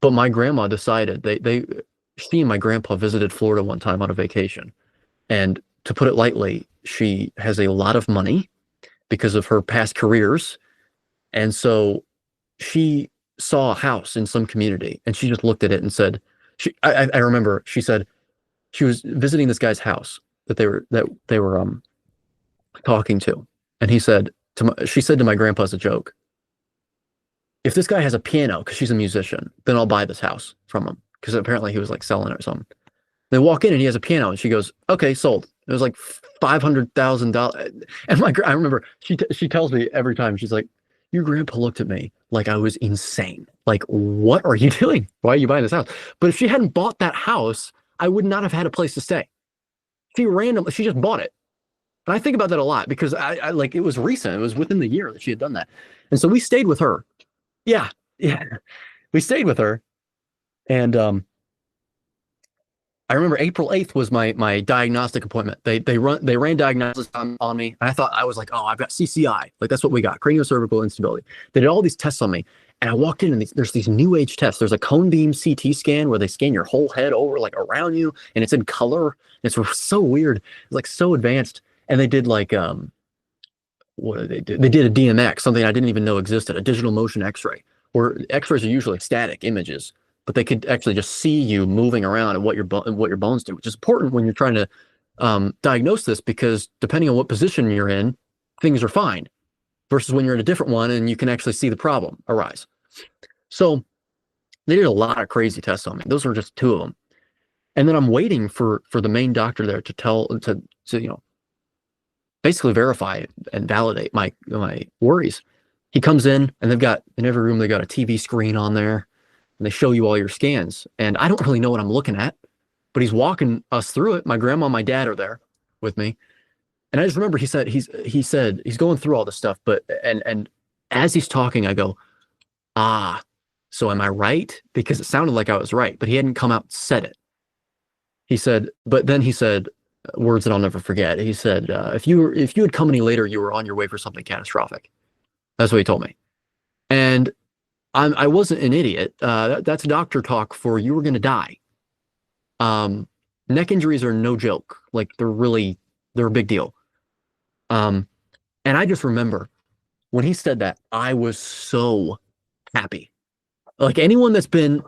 my grandma decided she and my grandpa visited Florida one time on a vacation. And to put it lightly, she has a lot of money because of her past careers. And so she saw a house in some community and she just looked at it and said, I remember she said she was visiting this guy's house that they were talking to. And she said to my grandpa as a joke, if this guy has a piano, because she's a musician, then I'll buy this house from him. Because apparently he was like selling it or something. They walk in and he has a piano and she goes, okay, sold. It was like $500,000. And I remember she tells me every time, she's like, your grandpa looked at me like I was insane. Like, what are you doing? Why are you buying this house? But if she hadn't bought that house, I would not have had a place to stay. She just bought it. And I think about that a lot because I like, it was recent. It was within the year that she had done that. And so we stayed with her. Yeah. We stayed with her. And I remember April 8th was my diagnostic appointment. They ran diagnosis on me. And I was like, oh, I've got CCI. Like that's what we got, Cranio-Cervical Instability. They did all these tests on me. And I walked in and there's these new age tests. There's a cone beam CT scan where they scan your whole head over, like around you, and it's in color. And it's so weird. It's like so advanced. And they did like, what did they do? They did a DMX, something I didn't even know existed, a digital motion X-ray, where X-rays are usually static images, but they could actually just see you moving around and what your bones do, which is important when you're trying to diagnose this, because depending on what position you're in, things are fine, versus when you're in a different one and you can actually see the problem arise. So they did a lot of crazy tests on me. Those are just two of them. And then I'm waiting for the main doctor there to basically verify and validate my worries. He comes in and in every room, they got a TV screen on there and they show you all your scans. And I don't really know what I'm looking at, but he's walking us through it. My grandma and my dad are there with me. And I just remember he said he's going through all this stuff, but and as he's talking, I go, so am I right? Because it sounded like I was right, but he hadn't come out and said it. But then he said words that I'll never forget. He said, if you had come any later, you were on your way for something catastrophic. That's what he told me. And I wasn't an idiot. That's doctor talk for you were going to die. Neck injuries are no joke. Like they're a big deal. And I just remember when he said that, I was so happy. Like anyone that's been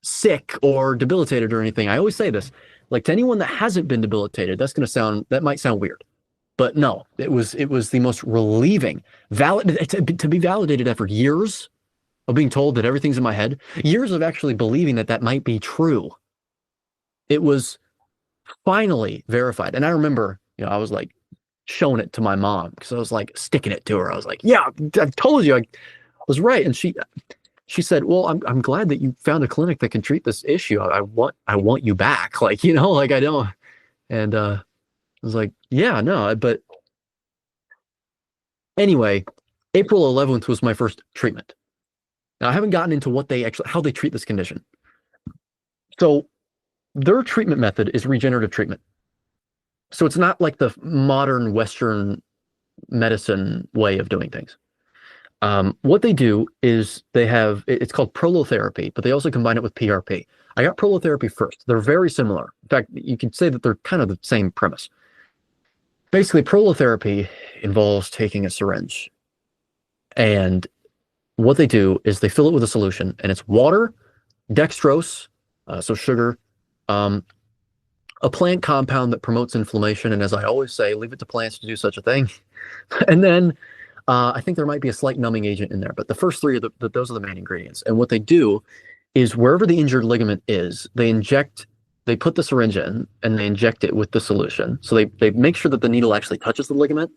sick or debilitated or anything, I always say this, like to anyone that hasn't been debilitated, that might sound weird, but no, it was the most relieving, to be validated after years of being told that everything's in my head, years of actually believing that might be true. It was finally verified. And I remember, I was like showing it to my mom because I was like sticking it to her. I was like, yeah, I told you I was right. And she said, well, I'm glad that you found a clinic that can treat this issue. I want you back. Like, like I don't. And I was like, yeah, no, but anyway, April 11th was my first treatment. Now I haven't gotten into how they treat this condition. So their treatment method is regenerative treatment. So it's not like the modern Western medicine way of doing things. What they do is it's called prolotherapy, but they also combine it with PRP. I got prolotherapy first. They're very similar. In fact, you can say that they're kind of the same premise. Basically, prolotherapy involves taking a syringe, and what they do is they fill it with a solution, and it's water, dextrose, so sugar, a plant compound that promotes inflammation. And as I always say, leave it to plants to do such a thing. And then I think there might be a slight numbing agent in there, but the first three are those are the main ingredients. And what they do is wherever the injured ligament is, they put the syringe in and they inject it with the solution. So they make sure that the needle actually touches the ligament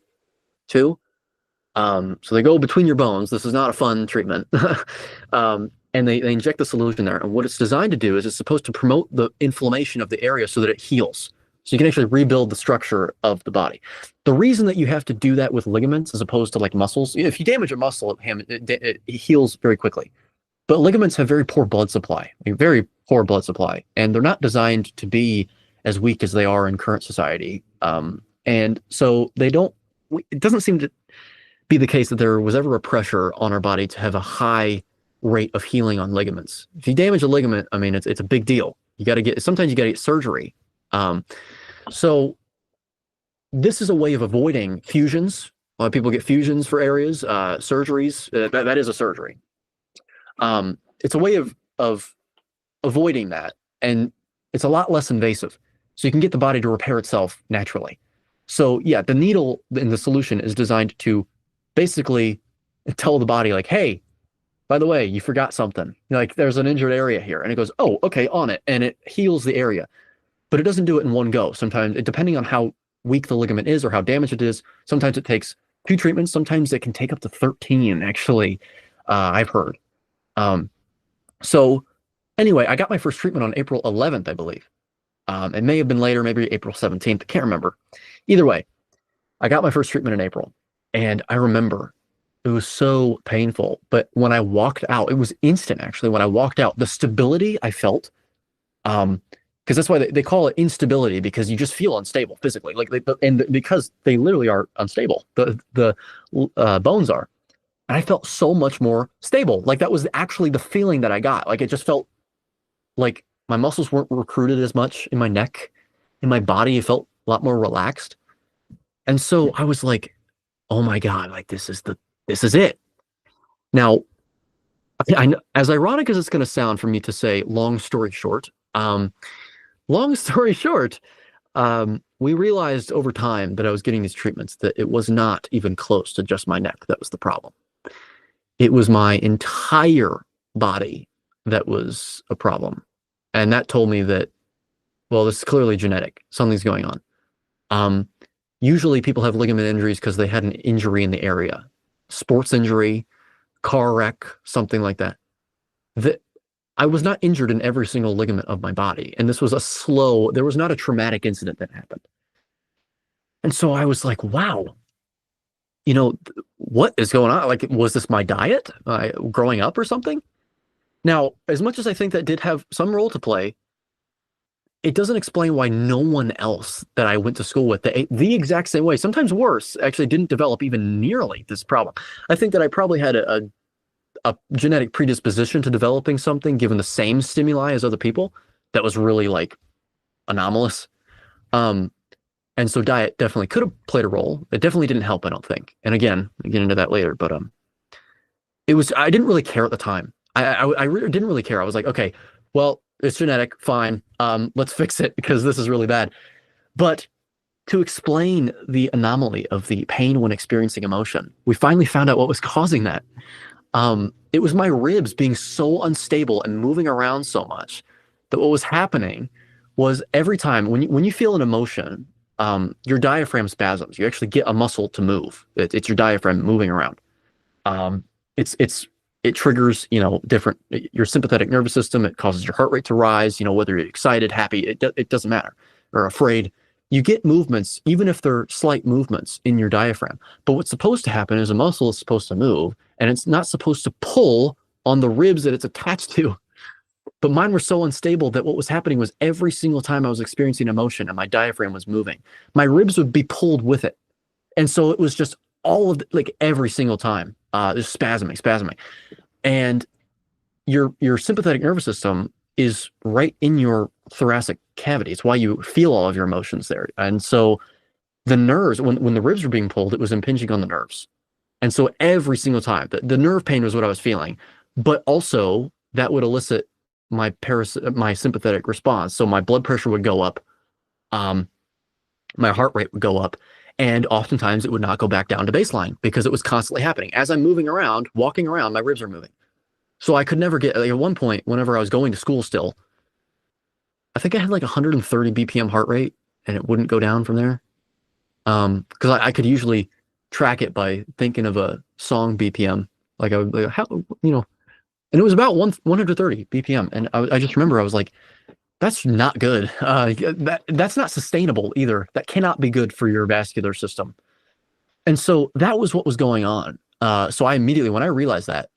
too. So they go between your bones. This is not a fun treatment. And they inject the solution there. And what it's designed to do is it's supposed to promote the inflammation of the area so that it heals. So you can actually rebuild the structure of the body. The reason that you have to do that with ligaments as opposed to like muscles, if you damage a muscle, it heals very quickly. But ligaments have very poor blood supply, very poor blood supply, and they're not designed to be as weak as they are in current society. And so it doesn't seem to be the case that there was ever a pressure on our body to have a high rate of healing on ligaments. If you damage a ligament, I mean, it's a big deal. Sometimes you got to get surgery. So this is a way of avoiding fusions. A lot of people get fusions for areas, surgeries. That is a surgery. It's a way of avoiding that, and it's a lot less invasive. So you can get the body to repair itself naturally. So yeah, the needle in the solution is designed to basically tell the body like, hey, by the way, you forgot something. Like there's an injured area here. And it goes, oh, okay, on it. And it heals the area. But it doesn't do it in one go. Sometimes, depending on how weak the ligament is or how damaged it is, sometimes it takes 2 treatments. Sometimes it can take up to 13, actually, I've heard. So anyway, I got my first treatment on April 11th, I believe. It may have been later, maybe April 17th. I can't remember. Either way, I got my first treatment in April. And I remember it was so painful. But when I walked out, it was instant, actually. When I walked out, the stability I felt, because that's why they call it instability, because you just feel unstable physically, because they literally are unstable. The bones are, and I felt so much more stable. Like that was actually the feeling that I got. Like it just felt like my muscles weren't recruited as much in my neck, in my body. It felt a lot more relaxed, and so I was like, "Oh my God! Like this is it." Now, I know, as ironic as it's going to sound for me to say, long story short. Long story short, we realized over time that I was getting these treatments that it was not even close to just my neck that was the problem. It was my entire body that was a problem. And that told me that, well, this is clearly genetic. Something's going on. Usually people have ligament injuries because they had an injury in the area. Sports injury, car wreck, something like that. I was not injured in every single ligament of my body. And this was there was not a traumatic incident that happened. And so I was like, wow, what is going on? Like, was this my diet growing up or something? Now, as much as I think that did have some role to play, it doesn't explain why no one else that I went to school with the exact same way, sometimes worse, actually didn't develop even nearly this problem. I think that I probably had a genetic predisposition to developing something given the same stimuli as other people that was really like anomalous. And so diet definitely could have played a role. It definitely didn't help, I don't think. And again, I'll get into that later, but I didn't really care at the time. I really didn't really care. I was like, okay, well, it's genetic, fine. Let's fix it because this is really bad. But to explain the anomaly of the pain when experiencing emotion, we finally found out what was causing that. It was my ribs being so unstable and moving around so much that what was happening was every time when you feel an emotion, your diaphragm spasms. You actually get a muscle to move. It's your diaphragm moving around. It triggers, different, your sympathetic nervous system. It causes your heart rate to rise, whether you're excited, happy, it doesn't matter, or afraid. You get movements, even if they're slight movements in your diaphragm. But what's supposed to happen is a muscle is supposed to move, and it's not supposed to pull on the ribs that it's attached to. But mine were so unstable that what was happening was every single time I was experiencing emotion and my diaphragm was moving, my ribs would be pulled with it. And so it was just every single time, just spasming. And your sympathetic nervous system is right in your thoracic cavity. It's why you feel all of your emotions there. And so the nerves, when the ribs were being pulled, it was impinging on the nerves. And so every single time, the nerve pain was what I was feeling, but also that would elicit my sympathetic response. So my blood pressure would go up, my heart rate would go up, and oftentimes it would not go back down to baseline because it was constantly happening. As I'm moving around, walking around, my ribs are moving. So I could never get, like, at one point, whenever I was going to school still, I think I had like 130 BPM heart rate, and it wouldn't go down from there. Because I could usually track it by thinking of a song BPM. Like, I would, like, how, you know, and it was about 130 BPM. And I just remember I was like, that's not good. That's not sustainable either. That cannot be good for your vascular system. And so that was what was going on. So I immediately, when I realized that,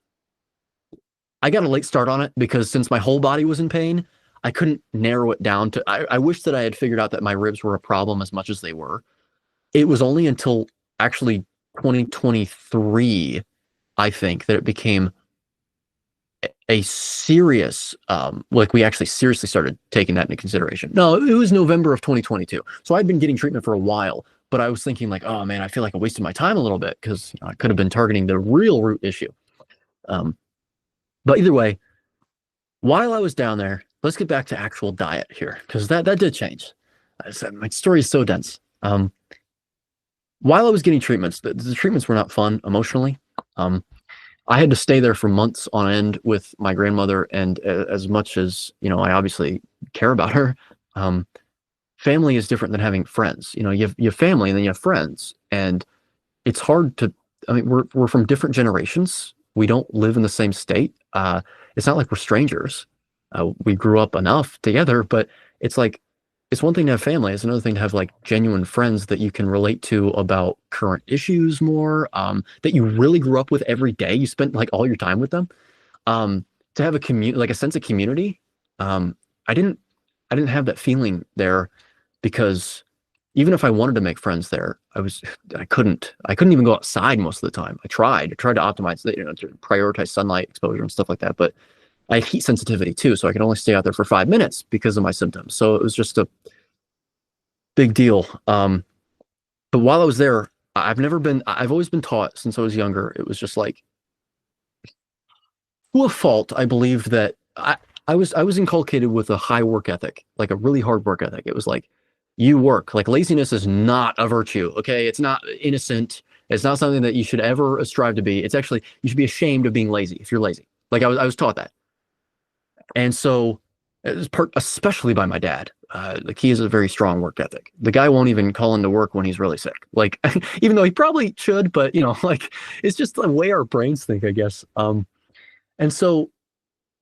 I got a late start on it because since my whole body was in pain, I couldn't narrow it down to, I wish that I had figured out that my ribs were a problem as much as they were. It was only until actually 2023, I think, that it became a serious, like we actually seriously started taking that into consideration. No, it was November of 2022. So I'd been getting treatment for a while, but I was thinking like, oh man, I feel like I wasted my time a little bit because I could have been targeting the real root issue. But either way, while I was down there, let's get back to actual diet here, because that did change. I said, my story is so dense. While I was getting treatments, the treatments were not fun emotionally. I had to stay there for months on end with my grandmother, and as much as, you know, I obviously care about her, family is different than having friends. You know, you have family and then you have friends, and it's hard to, I mean, we're from different generations. We don't live in the same state. It's not like we're strangers. We grew up enough together, but it's like, it's one thing to have family. It's another thing to have like genuine friends that you can relate to about current issues more, that you really grew up with every day. You spent like all your time with them. To have a community, like a sense of community. I didn't have that feeling there, because even if I wanted to make friends there, I couldn't even go outside most of the time. I tried to optimize, you know, to prioritize sunlight exposure and stuff like that. But I have heat sensitivity too, so I could only stay out there for 5 minutes because of my symptoms. So it was just a big deal. But while I was there, I've always been taught since I was younger. It was just like, to a fault, I believe that I was inculcated with a high work ethic, like a really hard work ethic. It was like, you work. Like, laziness is not a virtue, okay? It's not innocent. It's not something that you should ever strive to be. It's actually, you should be ashamed of being lazy if you're lazy. Like, I was taught that. And so, it was especially by my dad. Like, he has a very strong work ethic. The guy won't even call into work when he's really sick. Like, even though he probably should, but, you know, like, it's just the way our brains think, I guess. And so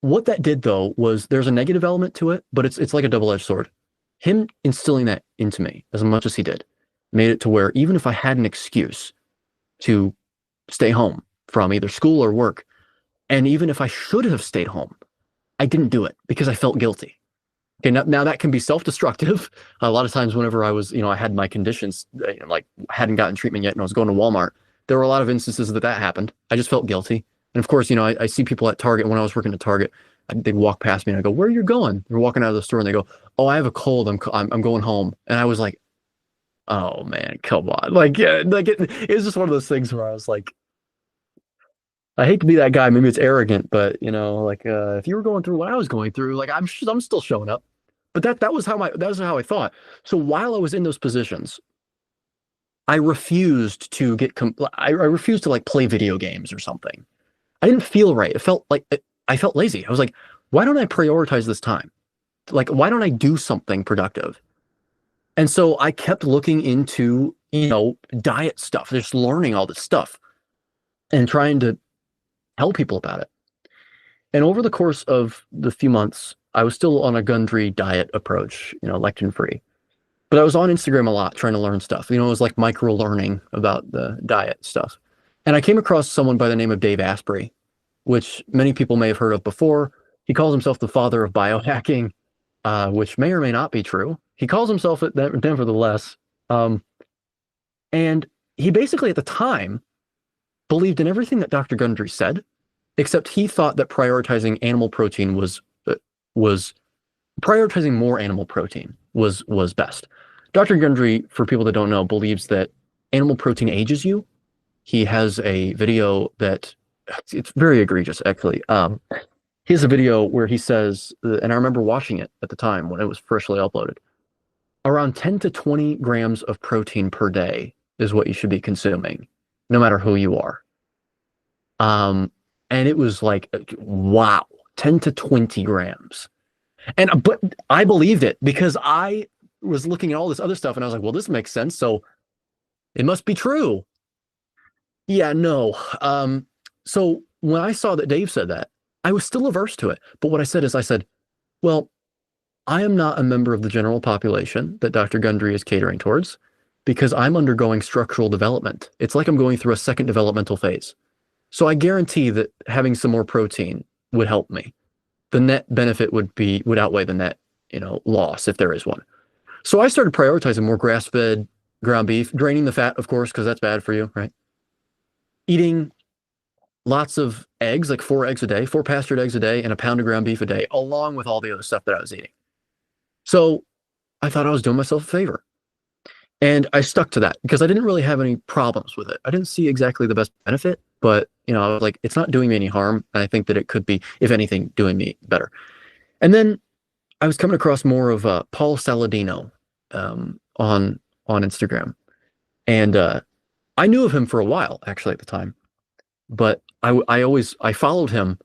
what that did, though, was there's a negative element to it, but it's like a double-edged sword. Him instilling that into me as much as he did made it to where even if I had an excuse to stay home from either school or work, and even if I should have stayed home, I didn't do it because I felt guilty. Okay, now that can be self-destructive. A lot of times whenever I was, you know, I had my conditions, you know, like hadn't gotten treatment yet and I was going to Walmart, there were a lot of instances that happened. I just felt guilty. And of course, you know, I see people at Target. When I was working at Target, they'd walk past me and I go, "Where are you going?" They're walking out of the store and they go, "Oh, I have a cold. I'm going home." And I was like, "Oh man, come on!" Like, yeah, like it was just one of those things where I was like, I hate to be that guy. Maybe it's arrogant, but you know, like if you were going through what I was going through, like I'm still showing up. But that was how I thought. So while I was in those positions, I refused to I refused to like play video games or something. I didn't feel right. It felt like I felt lazy. I was like, why don't I prioritize this time? Like, why don't I do something productive? And so I kept looking into, you know, diet stuff, just learning all this stuff and trying to tell people about it. And over the course of the few months, I was still on a Gundry diet approach, you know, lectin-free. But I was on Instagram a lot trying to learn stuff. You know, it was like micro learning about the diet stuff. And I came across someone by the name of Dave Asprey, which many people may have heard of before. He calls himself the father of biohacking, which may or may not be true. He calls himself it nevertheless. And he basically at the time believed in everything that Dr. Gundry said, except he thought that prioritizing animal protein was prioritizing more animal protein was best. Dr. Gundry, for people that don't know, believes that animal protein ages you. He has a video that it's very egregious, actually. He has a video where he says, and I remember watching it at the time when it was freshly uploaded. around 10 to 20 grams of protein per day is what you should be consuming, no matter who you are. And it was like, wow, 10 to 20 grams. But I believed it because I was looking at all this other stuff and I was like, well, this makes sense. So it must be true. Yeah, no. So when I saw that Dave said that, I was still averse to it. But what I said is, I said, well, I am not a member of the general population that Dr. Gundry is catering towards because I'm undergoing structural development. It's like I'm going through a second developmental phase. So I guarantee that having some more protein would help me. The net benefit would outweigh the net, loss if there is one. So I started prioritizing more grass-fed ground beef, draining the fat, of course, because that's bad for you, right? Eating lots of eggs, like 4 eggs a day, 4 pastured eggs a day, and a pound of ground beef a day, along with all the other stuff that I was eating. So I thought I was doing myself a favor. And I stuck to that because I didn't really have any problems with it. I didn't see exactly the best benefit, but I was like, it's not doing me any harm. And I think that it could be, if anything, doing me better. And then I was coming across more of Paul Saladino on Instagram. And I knew of him for a while, actually, at the time. But I followed him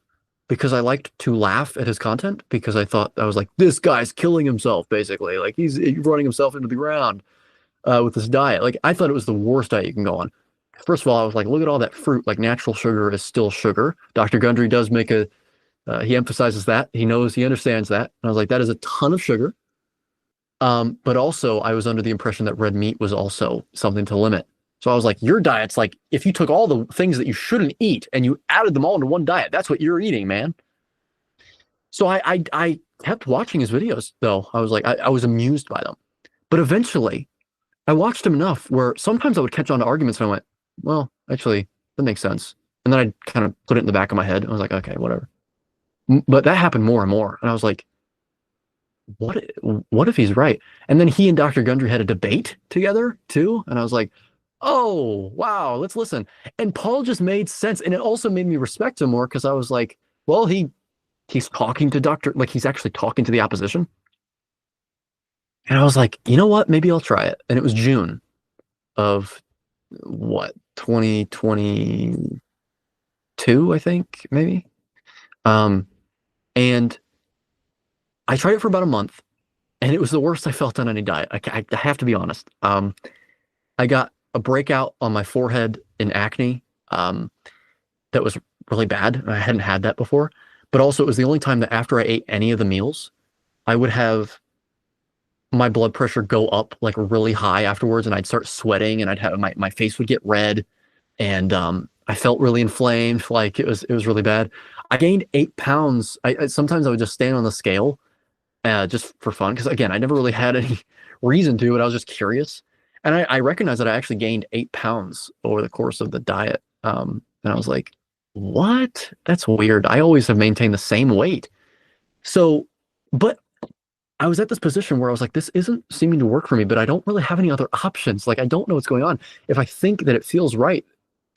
because I liked to laugh at his content because I was like, this guy's killing himself, basically. Like he's running himself into the ground with this diet. Like I thought it was the worst diet you can go on. First of all, I was like, look at all that fruit. Like natural sugar is still sugar. Dr. Gundry does make he emphasizes that. He understands that. And I was like, that is a ton of sugar. But also I was under the impression that red meat was also something to limit. So I was like, your diet's like, if you took all the things that you shouldn't eat and you added them all into one diet, that's what you're eating, man. So I kept watching his videos though. I was like, I was amused by them. But eventually I watched him enough where sometimes I would catch on to arguments and I went, well, actually, that makes sense. And then I'd kind of put it in the back of my head. I was like, okay, whatever. But that happened more and more. And I was like, what if he's right? And then he and Dr. Gundry had a debate together too. And I was like, oh, wow, let's listen. And Paul just made sense. And it also made me respect him more because I was like, well, he's talking to he's actually talking to the opposition. And I was like, you know what? Maybe I'll try it. And it was June of 2022, I think, maybe. And I tried it for about a month and it was the worst I felt on any diet. I have to be honest. I got a breakout on my forehead in acne that was really bad. I hadn't had that before, but also it was the only time that after I ate any of the meals, I would have my blood pressure go up like really high afterwards, and I'd start sweating, and I'd have my face would get red, and I felt really inflamed. Like it was really bad. I gained 8 pounds. Sometimes I would just stand on the scale just for fun, because again, I never really had any reason to, but I was just curious. And I recognized that I actually gained 8 pounds over the course of the diet. And I was like, what? That's weird. I always have maintained the same weight. So, but I was at this position where I was like, this isn't seeming to work for me, but I don't really have any other options. Like, I don't know what's going on. If I think that it feels right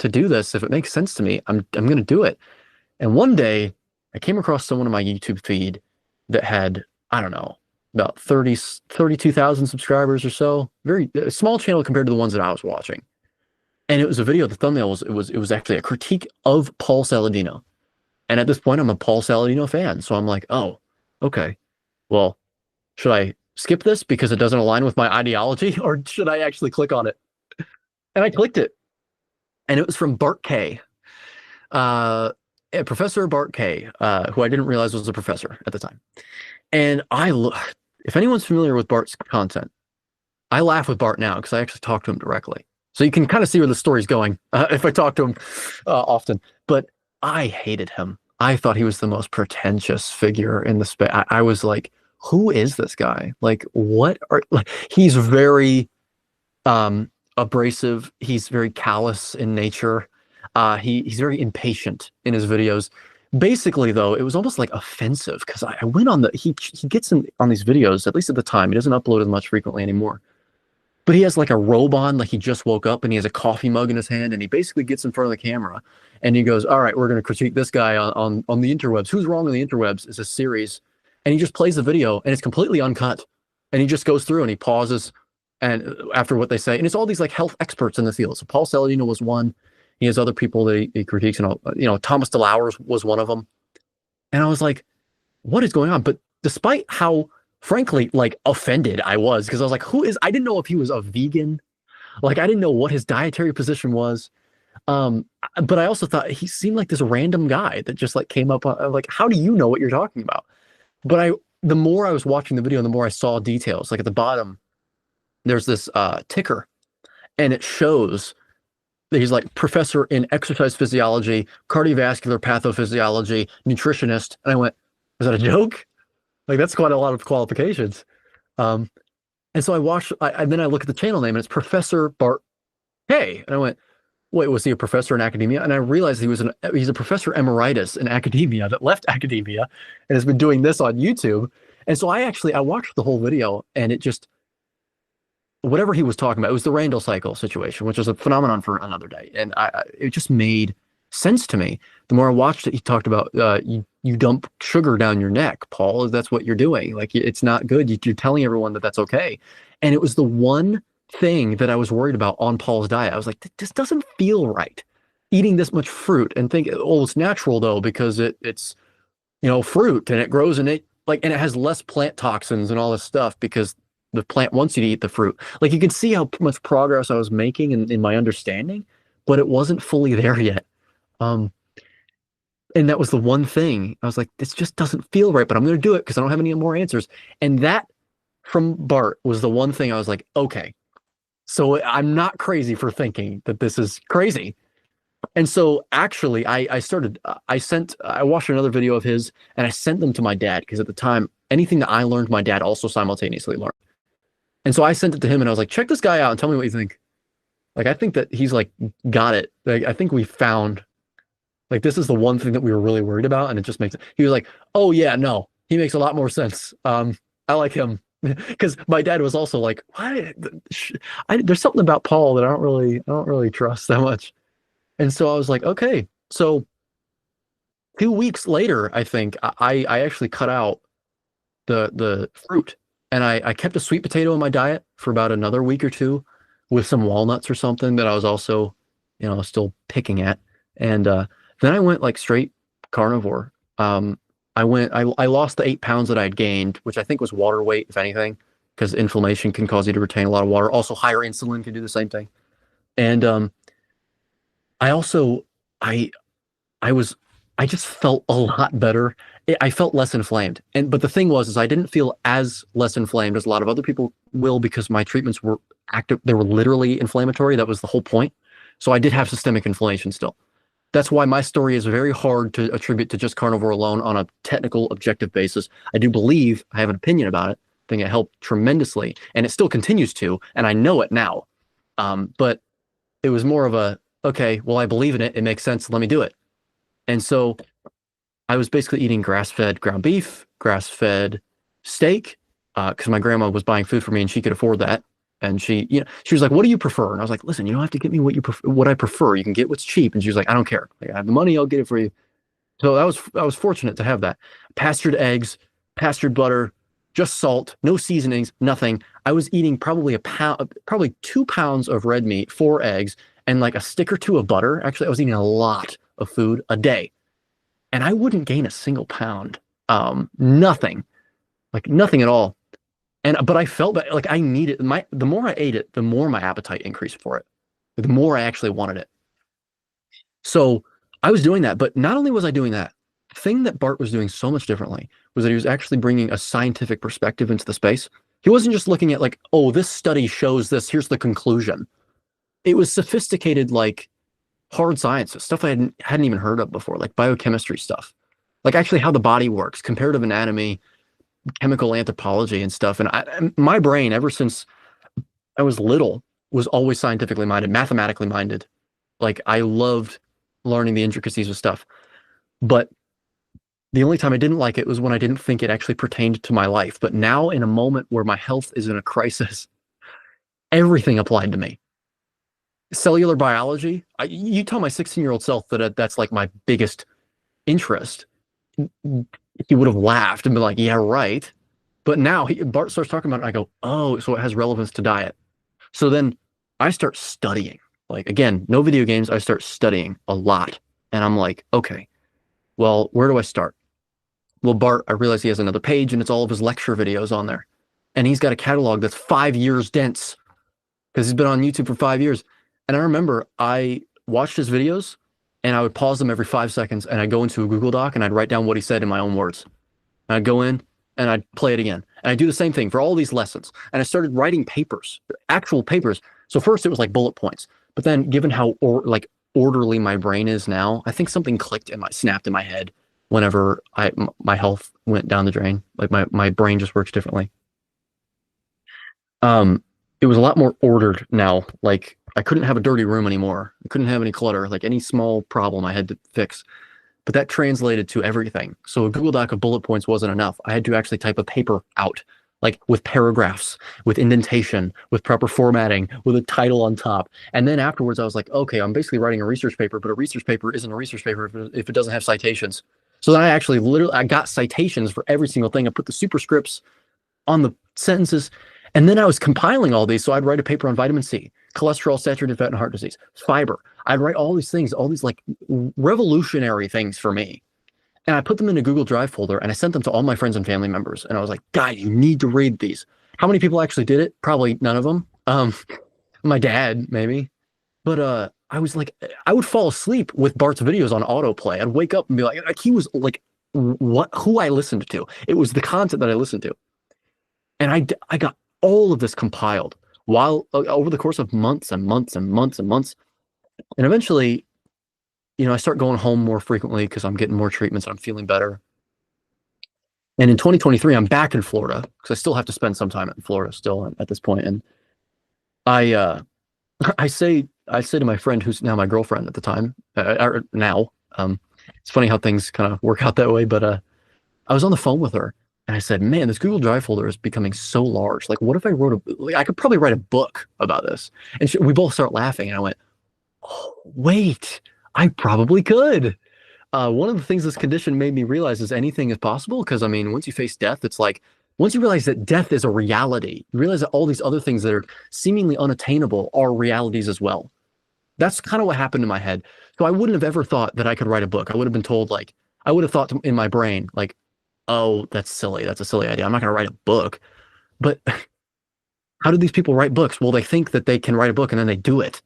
to do this, if it makes sense to me, I'm going to do it. And one day I came across someone on my YouTube feed that had, I don't know, about 32,000 subscribers or so. Very small channel compared to the ones that I was watching. And it was a video, the thumbnail was, it was actually a critique of Paul Saladino. And at this point, I'm a Paul Saladino fan. So I'm like, oh, okay, well, should I skip this because it doesn't align with my ideology, or should I actually click on it? And I clicked it. And it was from Bart Kay, Professor Bart Kay, who I didn't realize was a professor at the time. And if anyone's familiar with Bart's content, I laugh with Bart now because I actually talk to him directly. So you can kind of see where the story's going if I talk to him often. But I hated him. I thought he was the most pretentious figure in the space. I was like, who is this guy? Like, he's very abrasive. He's very callous in nature. He's very impatient in his videos. Basically, though, it was almost like offensive because I went on he gets on these videos, at least at the time. He doesn't upload as much frequently anymore. But he has like a robe on, like he just woke up, and he has a coffee mug in his hand, and he basically gets in front of the camera and he goes, all right, we're going to critique this guy on the interwebs. Who's Wrong on the Interwebs is a series. And he just plays the video, and it's completely uncut. And he just goes through and he pauses and after what they say, and it's all these like health experts in the field. So Paul Saladino was one. He has other people that he critiques, and Thomas DeLauer was one of them. And I was like, what is going on? But despite how, frankly, like offended I was, because I was like, I didn't know if he was a vegan. Like, I didn't know what his dietary position was. But I also thought he seemed like this random guy that just like came up, like, how do you know what you're talking about? But the more I was watching the video, the more I saw details. Like at the bottom, there's this ticker, and it shows that he's like professor in exercise physiology, cardiovascular pathophysiology, nutritionist. And I went, is that a joke? Like, that's quite a lot of qualifications. And so I watched, and then I look at the channel name, and it's Professor Bart Kay. And I went, wait, was he a professor in academia? And I realized he's a professor emeritus in academia that left academia and has been doing this on YouTube. And so I watched the whole video, and it just, whatever he was talking about, it was the Randall cycle situation, which is a phenomenon for another day. And it just made sense to me. The more I watched it, he talked about you dump sugar down your neck, Paul. That's what you're doing. Like, it's not good. You're telling everyone that that's okay. And it was the one thing that I was worried about on Paul's diet. I was like, this doesn't feel right. Eating this much fruit and think, oh, it's natural though, because it's fruit and it grows and it has less plant toxins and all this stuff because the plant wants you to eat the fruit. Like, you can see how much progress I was making in my understanding, but it wasn't fully there yet. And that was the one thing I was like, this just doesn't feel right, but I'm going to do it because I don't have any more answers. And that from Bart was the one thing I was like, okay, so I'm not crazy for thinking that this is crazy. And so actually I watched another video of his, and I sent them to my dad because at the time, anything that I learned, my dad also simultaneously learned. And so I sent it to him, and I was like, check this guy out and tell me what you think. Like, I think that he's like got it. Like, I think we found, like, this is the one thing that we were really worried about, and it just makes it. He was like, oh yeah, no, he makes a lot more sense. I like him. Because my dad was also like, what? There's something about Paul that I don't really trust that much. And so I was like, okay. So 2 weeks later, I think I actually cut out the fruit, and I kept a sweet potato in my diet for about another week or two with some walnuts or something that I was also, still picking at. And then I went like straight carnivore. I lost the 8 pounds that I had gained, which I think was water weight, if anything, because inflammation can cause you to retain a lot of water. Also, higher insulin can do the same thing. And I just felt a lot better. I felt less inflamed. But the thing was, I didn't feel as less inflamed as a lot of other people will, because my treatments were active. They were literally inflammatory. That was the whole point. So I did have systemic inflammation still. That's why my story is very hard to attribute to just carnivore alone on a technical, objective basis. I do believe I have an opinion about it. I think it helped tremendously, and it still continues to, and I know it now. But it was more of a, okay, well, I believe in it. It makes sense. Let me do it. And so I was basically eating grass-fed ground beef, grass-fed steak, because my grandma was buying food for me and she could afford that. And she was like, what do you prefer? And I was like, listen, you don't have to get me what I prefer. You can get what's cheap. And she was like, I don't care. Like, I have the money, I'll get it for you. So I was fortunate to have that. Pastured eggs, pastured butter, just salt, no seasonings, nothing. I was eating probably 2 pounds of red meat, 4 eggs, and like a stick or two of butter. Actually, I was eating a lot of food a day. And I wouldn't gain a single pound. Nothing. Like nothing at all. But I felt that like I needed the more I ate it, the more my appetite increased for it. The more I actually wanted it. So I was doing that, but not only was I doing that, the thing that Bart was doing so much differently was that he was actually bringing a scientific perspective into the space. He wasn't just looking at like, oh, this study shows this, here's the conclusion. It was sophisticated, like hard science, stuff I hadn't even heard of before, like biochemistry stuff, like actually how the body works, comparative anatomy, chemical anthropology and stuff. And my brain, ever since I was little, was always scientifically minded, mathematically minded. Like, I loved learning the intricacies of stuff. But the only time I didn't like it was when I didn't think it actually pertained to my life. But now, in a moment where my health is in a crisis, everything applied to me. Cellular biology, you tell my 16-year-old self that that's like my biggest interest, he would have laughed and been like, yeah, right. But now Bart starts talking about it, and I go, oh, so it has relevance to diet. So then I start studying. Like, again, no video games. I start studying a lot. And I'm like, okay, well, where do I start? Well, Bart, I realize he has another page, and it's all of his lecture videos on there. And he's got a catalog that's 5 years dense because he's been on YouTube for 5 years. And I remember I watched his videos, and I would pause them every 5 seconds, and I'd go into a Google Doc, and I'd write down what he said in my own words. And I'd go in, and I'd play it again. And I do the same thing for all these lessons. And I started writing papers, actual papers. So first it was like bullet points, but then given how orderly my brain is now, I think something snapped in my head whenever my health went down the drain. Like my brain just works differently. It was a lot more ordered now. Like I couldn't have a dirty room anymore. I couldn't have any clutter. Like any small problem I had to fix. But that translated to everything. So a Google Doc of bullet points wasn't enough. I had to actually type a paper out, like with paragraphs, with indentation, with proper formatting, with a title on top. And then afterwards, I was like, okay, I'm basically writing a research paper, but a research paper isn't a research paper if it doesn't have citations. So then I actually I got citations for every single thing. I put the superscripts on the sentences. And then I was compiling all these. So I'd write a paper on vitamin C, cholesterol, saturated fat, and heart disease, fiber. I'd write all these things, all these like revolutionary things for me. And I put them in a Google Drive folder, and I sent them to all my friends and family members. And I was like, guys, you need to read these. How many people actually did it? Probably none of them. My dad, maybe. But I was like, I would fall asleep with Bart's videos on autoplay. I'd wake up and be like he was like who I listened to. It was the content that I listened to. And I got all of this compiled while over the course of months and months and months and months. And eventually, I start going home more frequently because I'm getting more treatments and I'm feeling better. And in 2023, I'm back in Florida because I still have to spend some time in Florida still at this point. And I say to my friend, who's now my girlfriend at the time, it's funny how things kind of work out that way. But I was on the phone with her, and I said, man, this Google Drive folder is becoming so large. Like, what if I I could probably write a book about this. And we both start laughing. And I went, oh, wait, I probably could. One of the things this condition made me realize is anything is possible. Because, I mean, once you face death, it's like, once you realize that death is a reality, you realize that all these other things that are seemingly unattainable are realities as well. That's kind of what happened in my head. So I wouldn't have ever thought that I could write a book. I would have been told, like, I would have thought in my brain, like, oh, that's silly. That's a silly idea. I'm not going to write a book. But how do these people write books? Well, they think that they can write a book and then they do it.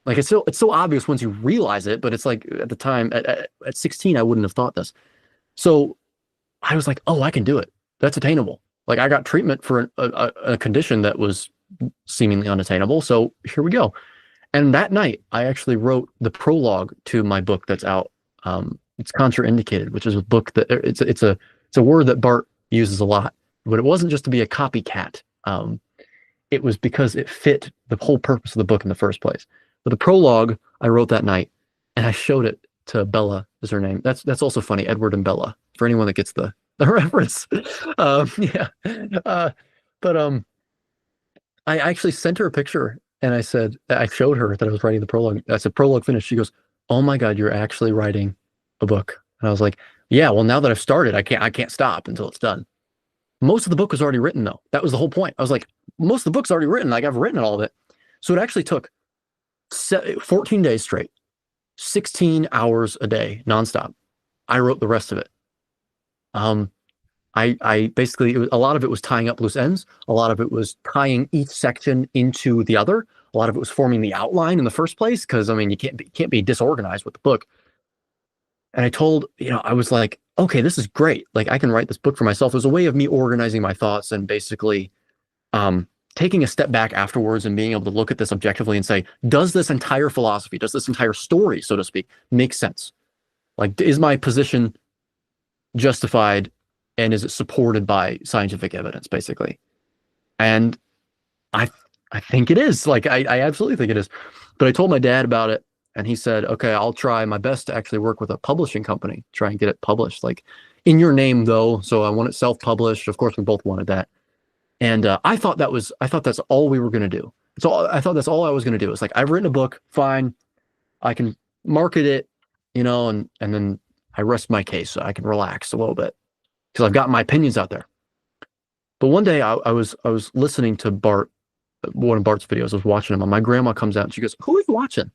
Like it's so obvious once you realize it, but it's like at the time at 16, I wouldn't have thought this. So I was like, oh, I can do it. That's attainable. Like I got treatment for a condition that was seemingly unattainable. So here we go. And that night I actually wrote the prologue to my book that's out. It's Contraindicated, which is a book that it's a word that Bart uses a lot, but it wasn't just to be a copycat. It was because it fit the whole purpose of the book in the first place. But the prologue I wrote that night, and I showed it to Bella, is her name. That's also funny, Edward and Bella, for anyone that gets the reference. I actually sent her a picture, and I showed her that I was writing the prologue. I said, prologue finished. She goes, oh my God, you're actually writing a book. And I was like, yeah, well, now that I've started, I can't stop until it's done. Most of the book was already written, though. That was the whole point. I was like, most of the book's already written. Like I've written all of it. So it actually took 14 days straight, 16 hours a day, nonstop. I wrote the rest of it. I basically, a lot of it was tying up loose ends. A lot of it was tying each section into the other. A lot of it was forming the outline in the first place. Cause I mean, you can't be disorganized with the book. And I was like, okay, this is great. Like I can write this book for myself. It was a way of me organizing my thoughts and basically, taking a step back afterwards and being able to look at this objectively and say, does this entire philosophy, does this entire story, so to speak, make sense? Like, is my position justified and is it supported by scientific evidence, basically? And I think it is. Like, I absolutely think it is. But I told my dad about it, and he said, okay, I'll try my best to actually work with a publishing company, try and get it published. Like, in your name, though, so I want it self-published. Of course, we both wanted that. And I thought that's all we were going to do. So I thought that's all I was going to do. It's like, I've written a book, fine. I can market it, and then I rest my case so I can relax a little bit because I've got my opinions out there. But one day I was listening to Bart, one of Bart's videos. I was watching him, and my grandma comes out and she goes, "Who are you watching?"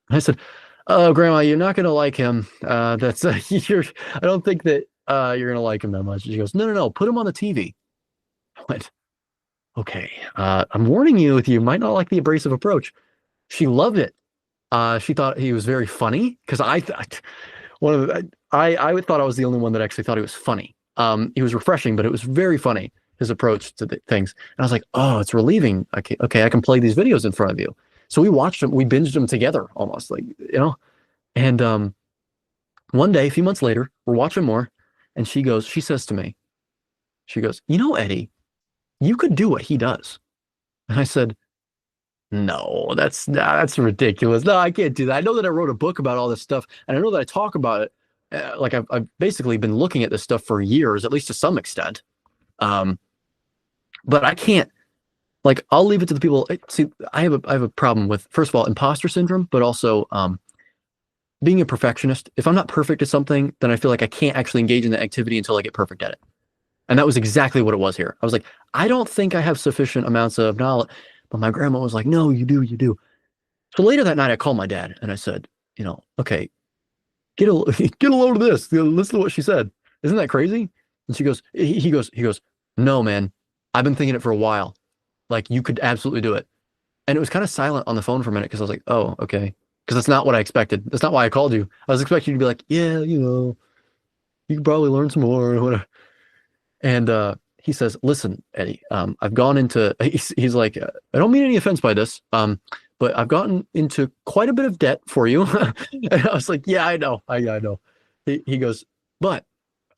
And I said, "Oh, Grandma, you're not gonna like him. That's I don't think that you're gonna like him that much." And she goes, "No, no, no, put him on the TV." I went, "Okay, I'm warning you, you might not like the abrasive approach." She loved it. She thought he was very funny because I thought I thought I was the only one that actually thought he was funny. He was refreshing, but it was very funny, his approach to the things. And I was like, "Oh, it's relieving. Okay, I can play these videos in front of you." So we watched them, we binged them together almost, like, you know. And one day, a few months later, we're watching more, and she says to me, she goes, "You know, Eddie, you could do what he does." And I said, "No, that's ridiculous. No, I can't do that. I know that I wrote a book about all this stuff, and I know that I talk about it. Like I've basically been looking at this stuff for years, at least to some extent. But I can't. Like, I'll leave it to the people. See, I have a problem with, first of all, imposter syndrome, but also being a perfectionist. If I'm not perfect at something, then I feel like I can't actually engage in the activity until I get perfect at it. And that was exactly what it was here. I was like, I don't think I have sufficient amounts of knowledge. But my grandma was like, "No, you do, you do." So later that night, I called my dad and I said, "Okay, get a load of this. Listen to what she said. Isn't that crazy?" And he goes, "No, man, I've been thinking it for a while. Like, you could absolutely do it." And it was kind of silent on the phone for a minute because I was like, "Oh, okay." Because that's not what I expected. That's not why I called you. I was expecting you to be like, "Yeah, you could probably learn some more or whatever." And he says, "Listen, Eddie, I've gone into," he's like, "I don't mean any offense by this, but I've gotten into quite a bit of debt for you." And I was like, "Yeah, I know. I know." He goes, "But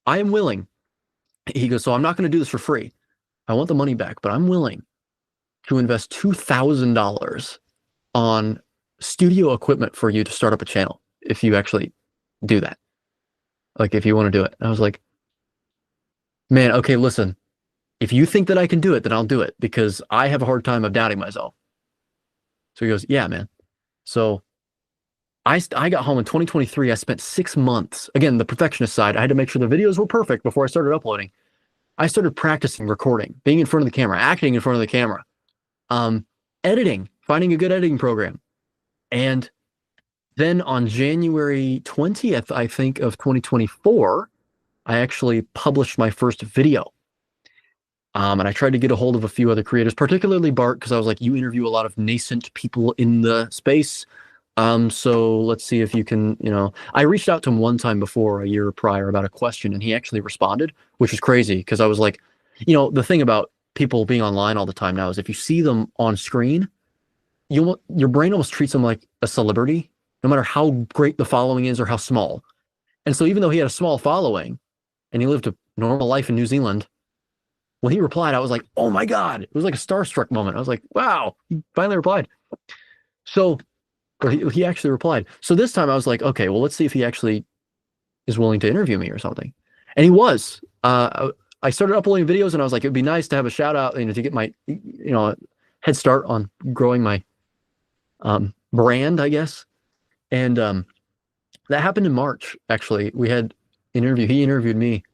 I am willing." He goes, "So I'm not going to do this for free. I want the money back, but I'm willing to invest $2,000 on studio equipment for you to start up a channel if you actually do that. Like, if you want to do it." And I was like, "Man, okay, listen, if you think that I can do it, then I'll do it, because I have a hard time of doubting myself." So he goes, "Yeah, man." So I got home in 2023. I spent 6 months, again, the perfectionist side. I had to make sure the videos were perfect before I started uploading. I started practicing recording, being in front of the camera, acting in front of the camera, editing, finding a good editing program. And then on January 20th, I think, of 2024, I actually published my first video. And I tried to get a hold of a few other creators, particularly Bart, because I was like, "You interview a lot of nascent people in the space. So let's see if you can, I reached out to him one time before, a year prior, about a question, and he actually responded, which was crazy because I was like, the thing about people being online all the time now is if you see them on screen, your brain almost treats them like a celebrity, no matter how great the following is or how small. And so even though he had a small following and he lived a normal life in New Zealand, when he replied, I was like, "Oh my God." It was like a starstruck moment. I was like, "Wow, he finally replied." So, or he actually replied. So this time I was like, "Okay, well, let's see if he actually is willing to interview me or something." And he was. I started uploading videos and I was like, it'd be nice to have a shout out, to get my, head start on growing my brand, I guess. And that happened in March, actually. We had an interview. He interviewed me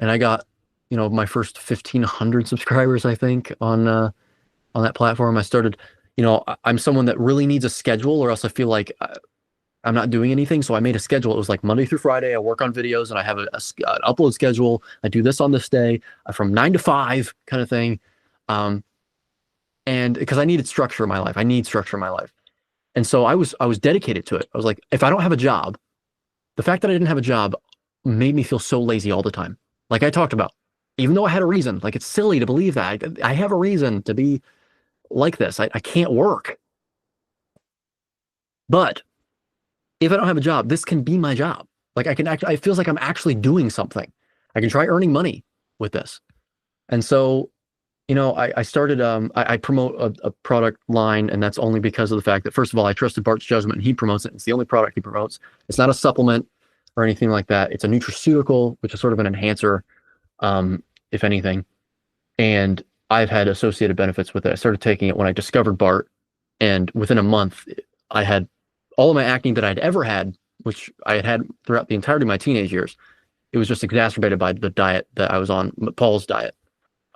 and I got, my first 1,500 subscribers, I think, on that platform. I started, I'm someone that really needs a schedule, or else I feel like I'm not doing anything. So I made a schedule. It was like Monday through Friday, I work on videos and I have an upload schedule. I do this on this day from 9 to 5 kind of thing. And because I needed structure in my life, I need structure in my life. And so I was dedicated to it. I was like, if I don't have a job, the fact that I didn't have a job made me feel so lazy all the time. Like I talked about, even though I had a reason, like it's silly to believe that I have a reason to be like this. I can't work. But if I don't have a job, this can be my job. Like I can actually, it feels like I'm actually doing something. I can try earning money with this. And so, I started, I promote a product line, and that's only because of the fact that, first of all, I trusted Bart's judgment and he promotes it. It's the only product he promotes. It's not a supplement or anything like that. It's a nutraceutical, which is sort of an enhancer, if anything. And I've had associated benefits with it. I started taking it when I discovered Bart, and within a month, I had all of my acne that I'd ever had, which I had had throughout the entirety of my teenage years. It was just exacerbated by the diet that I was on, Paul's diet.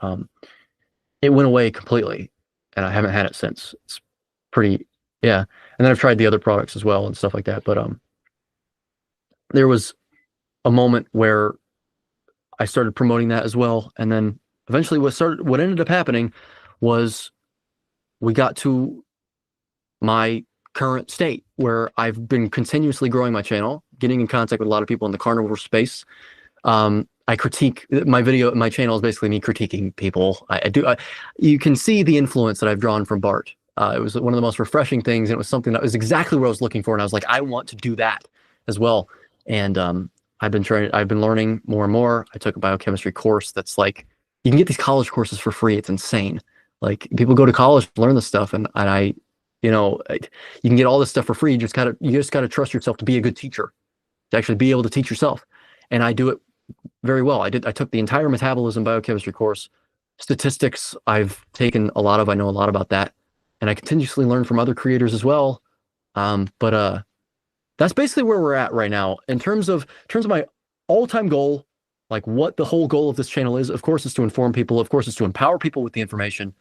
it went away completely, and I haven't had it since. It's pretty, yeah. And then I've tried the other products as well and stuff like that. But there was a moment where I started promoting that as well, and then eventually what ended up happening was we got to my current state where I've been continuously growing my channel, getting in contact with a lot of people in the carnivore space. I critique my channel is basically me critiquing people. You can see the influence that I've drawn from Bart. It was one of the most refreshing things, and it was something that was exactly what I was looking for. And I was like, I want to do that as well. And I've been learning more and more. I took a biochemistry course that's like, you can get these college courses for free. It's insane. Like, people go to college to learn this stuff, and you can get all this stuff for free. You just gotta trust yourself to be a good teacher, to actually be able to teach yourself. And I do it very well. I took the entire metabolism biochemistry course. Statistics, I've taken a lot of. I know a lot about that, and I continuously learn from other creators as well. But that's basically where we're at right now in terms of my all-time goal. Like, what the whole goal of this channel is, of course, is to inform people. Of course, is to empower people with the information,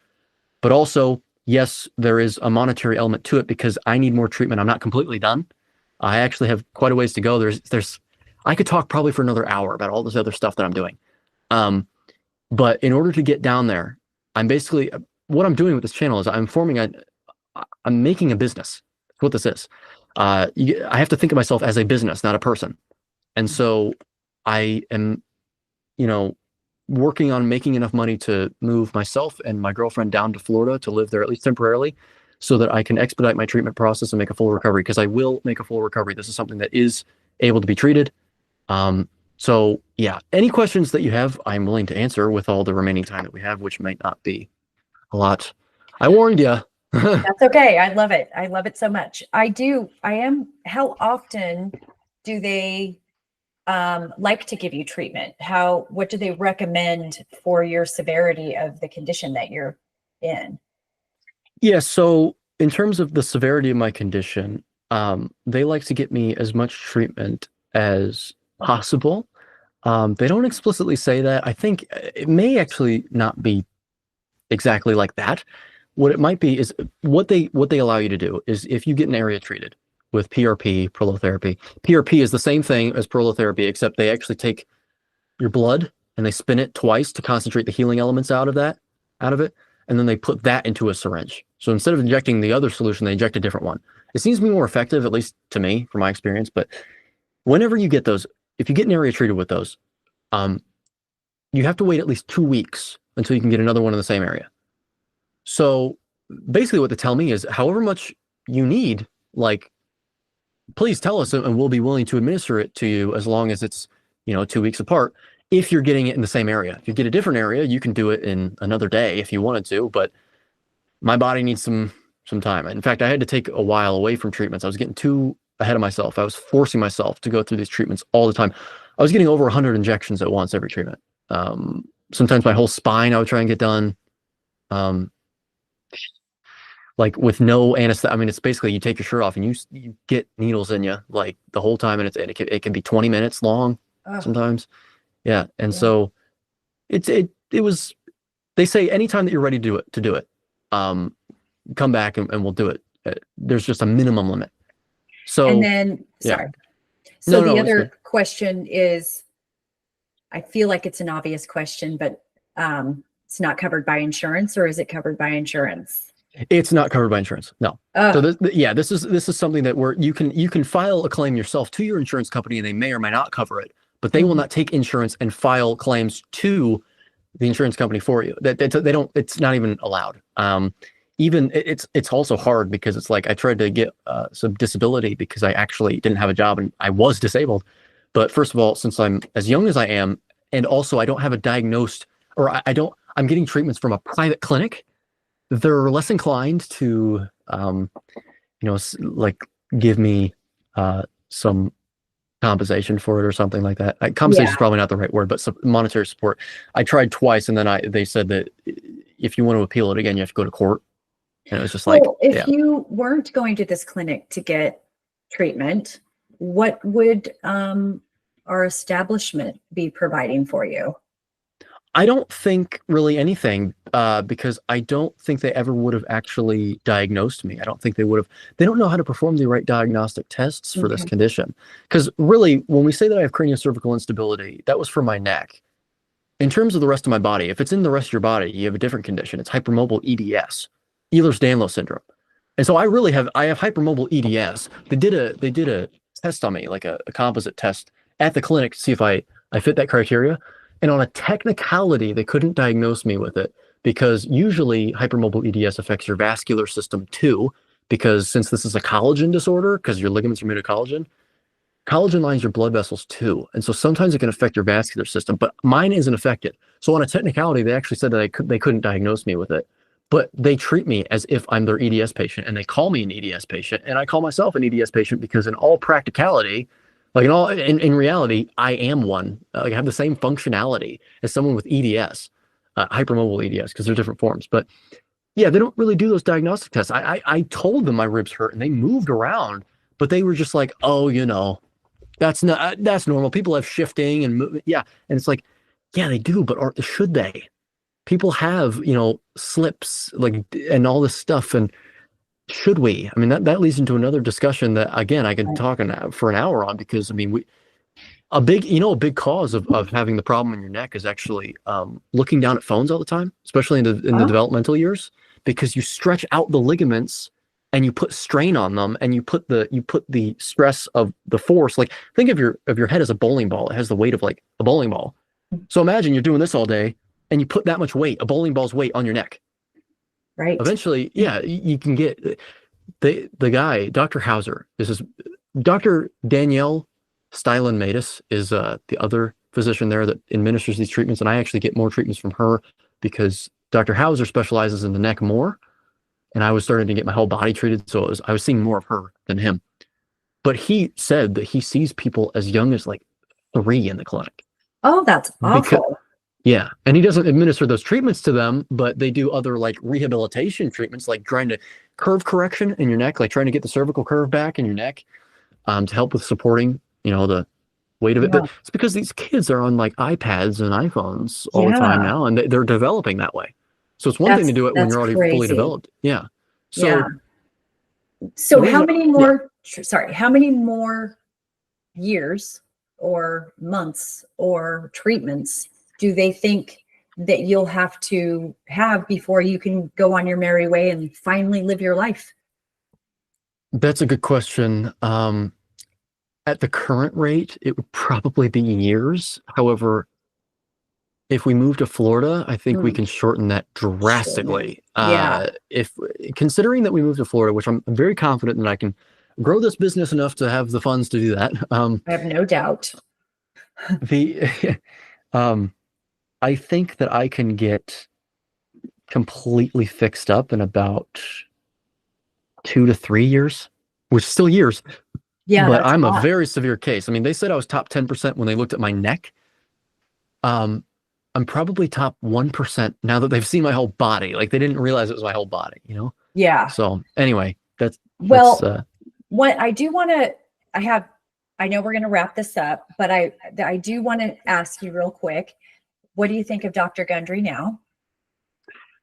but also, yes, there is a monetary element to it because I need more treatment. I'm not completely done. I actually have quite a ways to go. I could talk probably for another hour about all this other stuff that I'm doing. But in order to get down there, what I'm doing with this channel is I'm making a business. That's what this is. I have to think of myself as a business, not a person. And so I am, working on making enough money to move myself and my girlfriend down to Florida to live there, at least temporarily, so that I can expedite my treatment process and make a full recovery, because I will make a full recovery. This is something that is able to be treated. So yeah, any questions that you have, I'm willing to answer with all the remaining time that we have, which might not be a lot. I warned you. That's okay. I love it. I love it so much. How often do they like to give you treatment? What do they recommend for your severity of the condition that you're in? Yeah, so in terms of the severity of my condition, they like to get me as much treatment as possible. They don't explicitly say that. I think it may actually not be exactly like that. What it might be is what they allow you to do is, if you get an area treated with PRP, prolotherapy. PRP is the same thing as prolotherapy, except they actually take your blood and they spin it twice to concentrate the healing elements out of it, and then they put that into a syringe. So instead of injecting the other solution, they inject a different one. It seems to be more effective, at least to me, from my experience. But whenever you get those, if you get an area treated with those, you have to wait at least 2 weeks until you can get another one in the same area. So basically what they tell me is, however much you need, like, please tell us and we'll be willing to administer it to you, as long as it's, 2 weeks apart, if you're getting it in the same area. If you get a different area, you can do it in another day if you wanted to, but my body needs some time. In fact, I had to take a while away from treatments. I was getting too ahead of myself. I was forcing myself to go through these treatments all the time. I was getting over 100 injections at once every treatment. Sometimes my whole spine I would try and get done. Like, with no anesthesia. I mean, it's basically you take your shirt off and you get needles in you like the whole time, and it can be 20 minutes long sometimes. Yeah, and so it was. They say anytime that you're ready to do it, come back and we'll do it. There's just a minimum limit. So, and then, sorry. Yeah. So the other question is, I feel like it's an obvious question, but it's not covered by insurance, or is it covered by insurance? It's not covered by insurance. No. So this is something that you can file a claim yourself to your insurance company, and they may or may not cover it, but they will not take insurance and file claims to the insurance company for you. They don't. It's not even allowed. It's also hard because it's like, I tried to get some disability because I actually didn't have a job and I was disabled. But first of all, since I'm as young as I am, and also I don't have a diagnosed, or I'm getting treatments from a private clinic, they're less inclined to, like, give me some compensation for it or something like that. Compensation is probably not the right word, but some monetary support. I tried twice, and then they said that if you want to appeal it again, you have to go to court. And it was just like, if you weren't going to this clinic to get treatment, what would our establishment be providing for you? I don't think really anything, because I don't think they ever would have actually diagnosed me. I don't think they would have. They don't know how to perform the right diagnostic tests for this Okay. condition. Because really, when we say that I have cranio-cervical instability, that was for my neck. In terms of the rest of my body, if it's in the rest of your body, you have a different condition. It's hypermobile EDS, Ehlers-Danlos syndrome. And so I have hypermobile EDS. They did a test on me, like a composite test at the clinic to see if I fit that criteria. And on a technicality, they couldn't diagnose me with it because usually hypermobile EDS affects your vascular system too, because since this is a collagen disorder, because your ligaments are made of collagen, collagen lines your blood vessels too. And so sometimes it can affect your vascular system, but mine isn't affected. So on a technicality, they actually said that they couldn't diagnose me with it. But they treat me as if I'm their EDS patient, and they call me an EDS patient, and I call myself an EDS patient because in all practicality, like in reality, I am one. Like I have the same functionality as someone with EDS, hypermobile EDS, because they're different forms. But yeah, they don't really do those diagnostic tests. I told them my ribs hurt, and they moved around, but they were just like, oh, that's normal. People have shifting and movement. Yeah, and it's like, yeah, they do, but should they? People have, slips and all this stuff, and should we? I mean, that leads into another discussion that again I could talk for an hour on, because I mean a big cause of having the problem in your neck is actually looking down at phones all the time, especially in the developmental years, because you stretch out the ligaments and you put strain on them, and you put the stress of the force. Like think of your head as a bowling ball. It has the weight of like a bowling ball. So imagine you're doing this all day and you put that much weight, a bowling ball's weight, on your neck. Right. Eventually, yeah, you can get the guy, Dr. Hauser. This is Dr. Danielle Stylen-Matus is the other physician there that administers these treatments, and I actually get more treatments from her because Dr. Hauser specializes in the neck more, and I was starting to get my whole body treated, so I was seeing more of her than him. But he said that he sees people as young as like 3 in the clinic. Oh, that's awful. Yeah, and he doesn't administer those treatments to them, but they do other like rehabilitation treatments, like trying to curve correction in your neck, like trying to get the cervical curve back in your neck, to help with supporting, the weight of it. Yeah. But it's because these kids are on like iPads and iPhones all the time now, and they're developing that way. So it's one thing to do it when you're already fully developed. Yeah. So, yeah. So how many more? Yeah. Sorry, how many more years or months or treatments do they think that you'll have to have before you can go on your merry way and finally live your life? That's a good question. At the current rate, it would probably be years. However, if we move to Florida, I think we can shorten that drastically. Yeah. If considering that we move to Florida, which I'm very confident that I can grow this business enough to have the funds to do that. I have no doubt. I think that I can get completely fixed up in about 2 to 3 years, which is still years. Yeah, but I'm a very severe case. I mean, they said I was top 10% when they looked at my neck. I'm probably top 1% now that they've seen my whole body. Like they didn't realize it was my whole body, Yeah. So anyway, what I do want to, I know we're going to wrap this up, but I do want to ask you real quick, what do you think of Dr. Gundry now?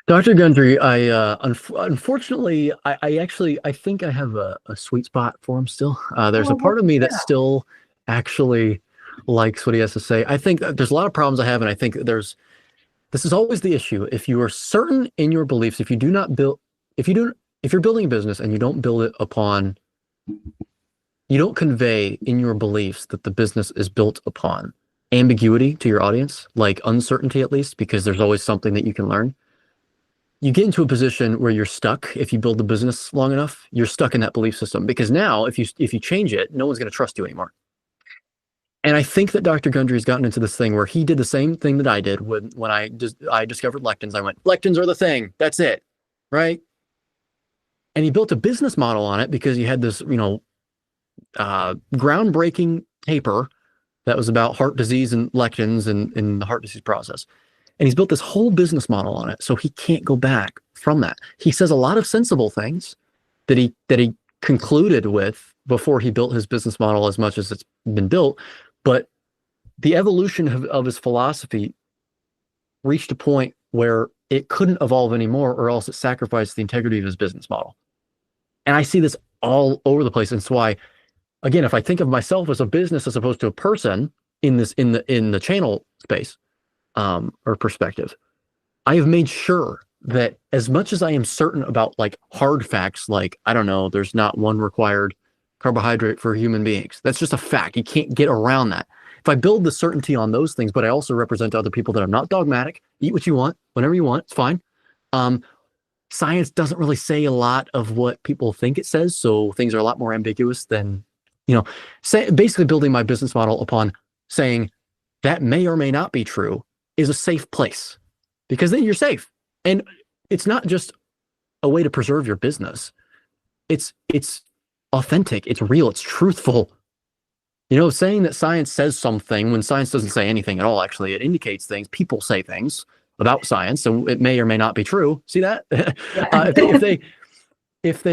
Dr. Gundry, unfortunately, I think I have a sweet spot for him still. There's a part of me that still actually likes what he has to say. I think there's a lot of problems I have, and I think this is always the issue. If you are certain in your beliefs, if you're building a business and you don't build it upon, you don't convey in your beliefs that the business is built upon ambiguity to your audience, like uncertainty at least, because there's always something that you can learn. You get into a position where you're stuck. If you build the business long enough, you're stuck in that belief system, because now if you change it, no one's going to trust you anymore. And I think that Dr. Gundry has gotten into this thing where he did the same thing that I did when I discovered lectins. I went, lectins are the thing. That's it. Right. And he built a business model on it because he had this, groundbreaking paper that was about heart disease and lectins and in the heart disease process. And he's built this whole business model on it. So he can't go back from that. He says a lot of sensible things that he concluded with before he built his business model as much as it's been built. But the evolution of his philosophy reached a point where it couldn't evolve anymore, or else it sacrificed the integrity of his business model. And I see this all over the place. And it's why, again, if I think of myself as a business as opposed to a person in the channel space, or perspective, I have made sure that as much as I am certain about like hard facts, like, I don't know, there's not one required carbohydrate for human beings. That's just a fact. You can't get around that. If I build the certainty on those things, but I also represent to other people that I'm not dogmatic, eat what you want, whenever you want, it's fine. Science doesn't really say a lot of what people think it says. So things are a lot more ambiguous than, basically building my business model upon saying that may or may not be true is a safe place, because then you're safe. And it's not just a way to preserve your business. It's authentic, it's real, it's truthful. Saying that science says something when science doesn't say anything at all, actually, it indicates things. People say things about science, so it may or may not be true. See that? If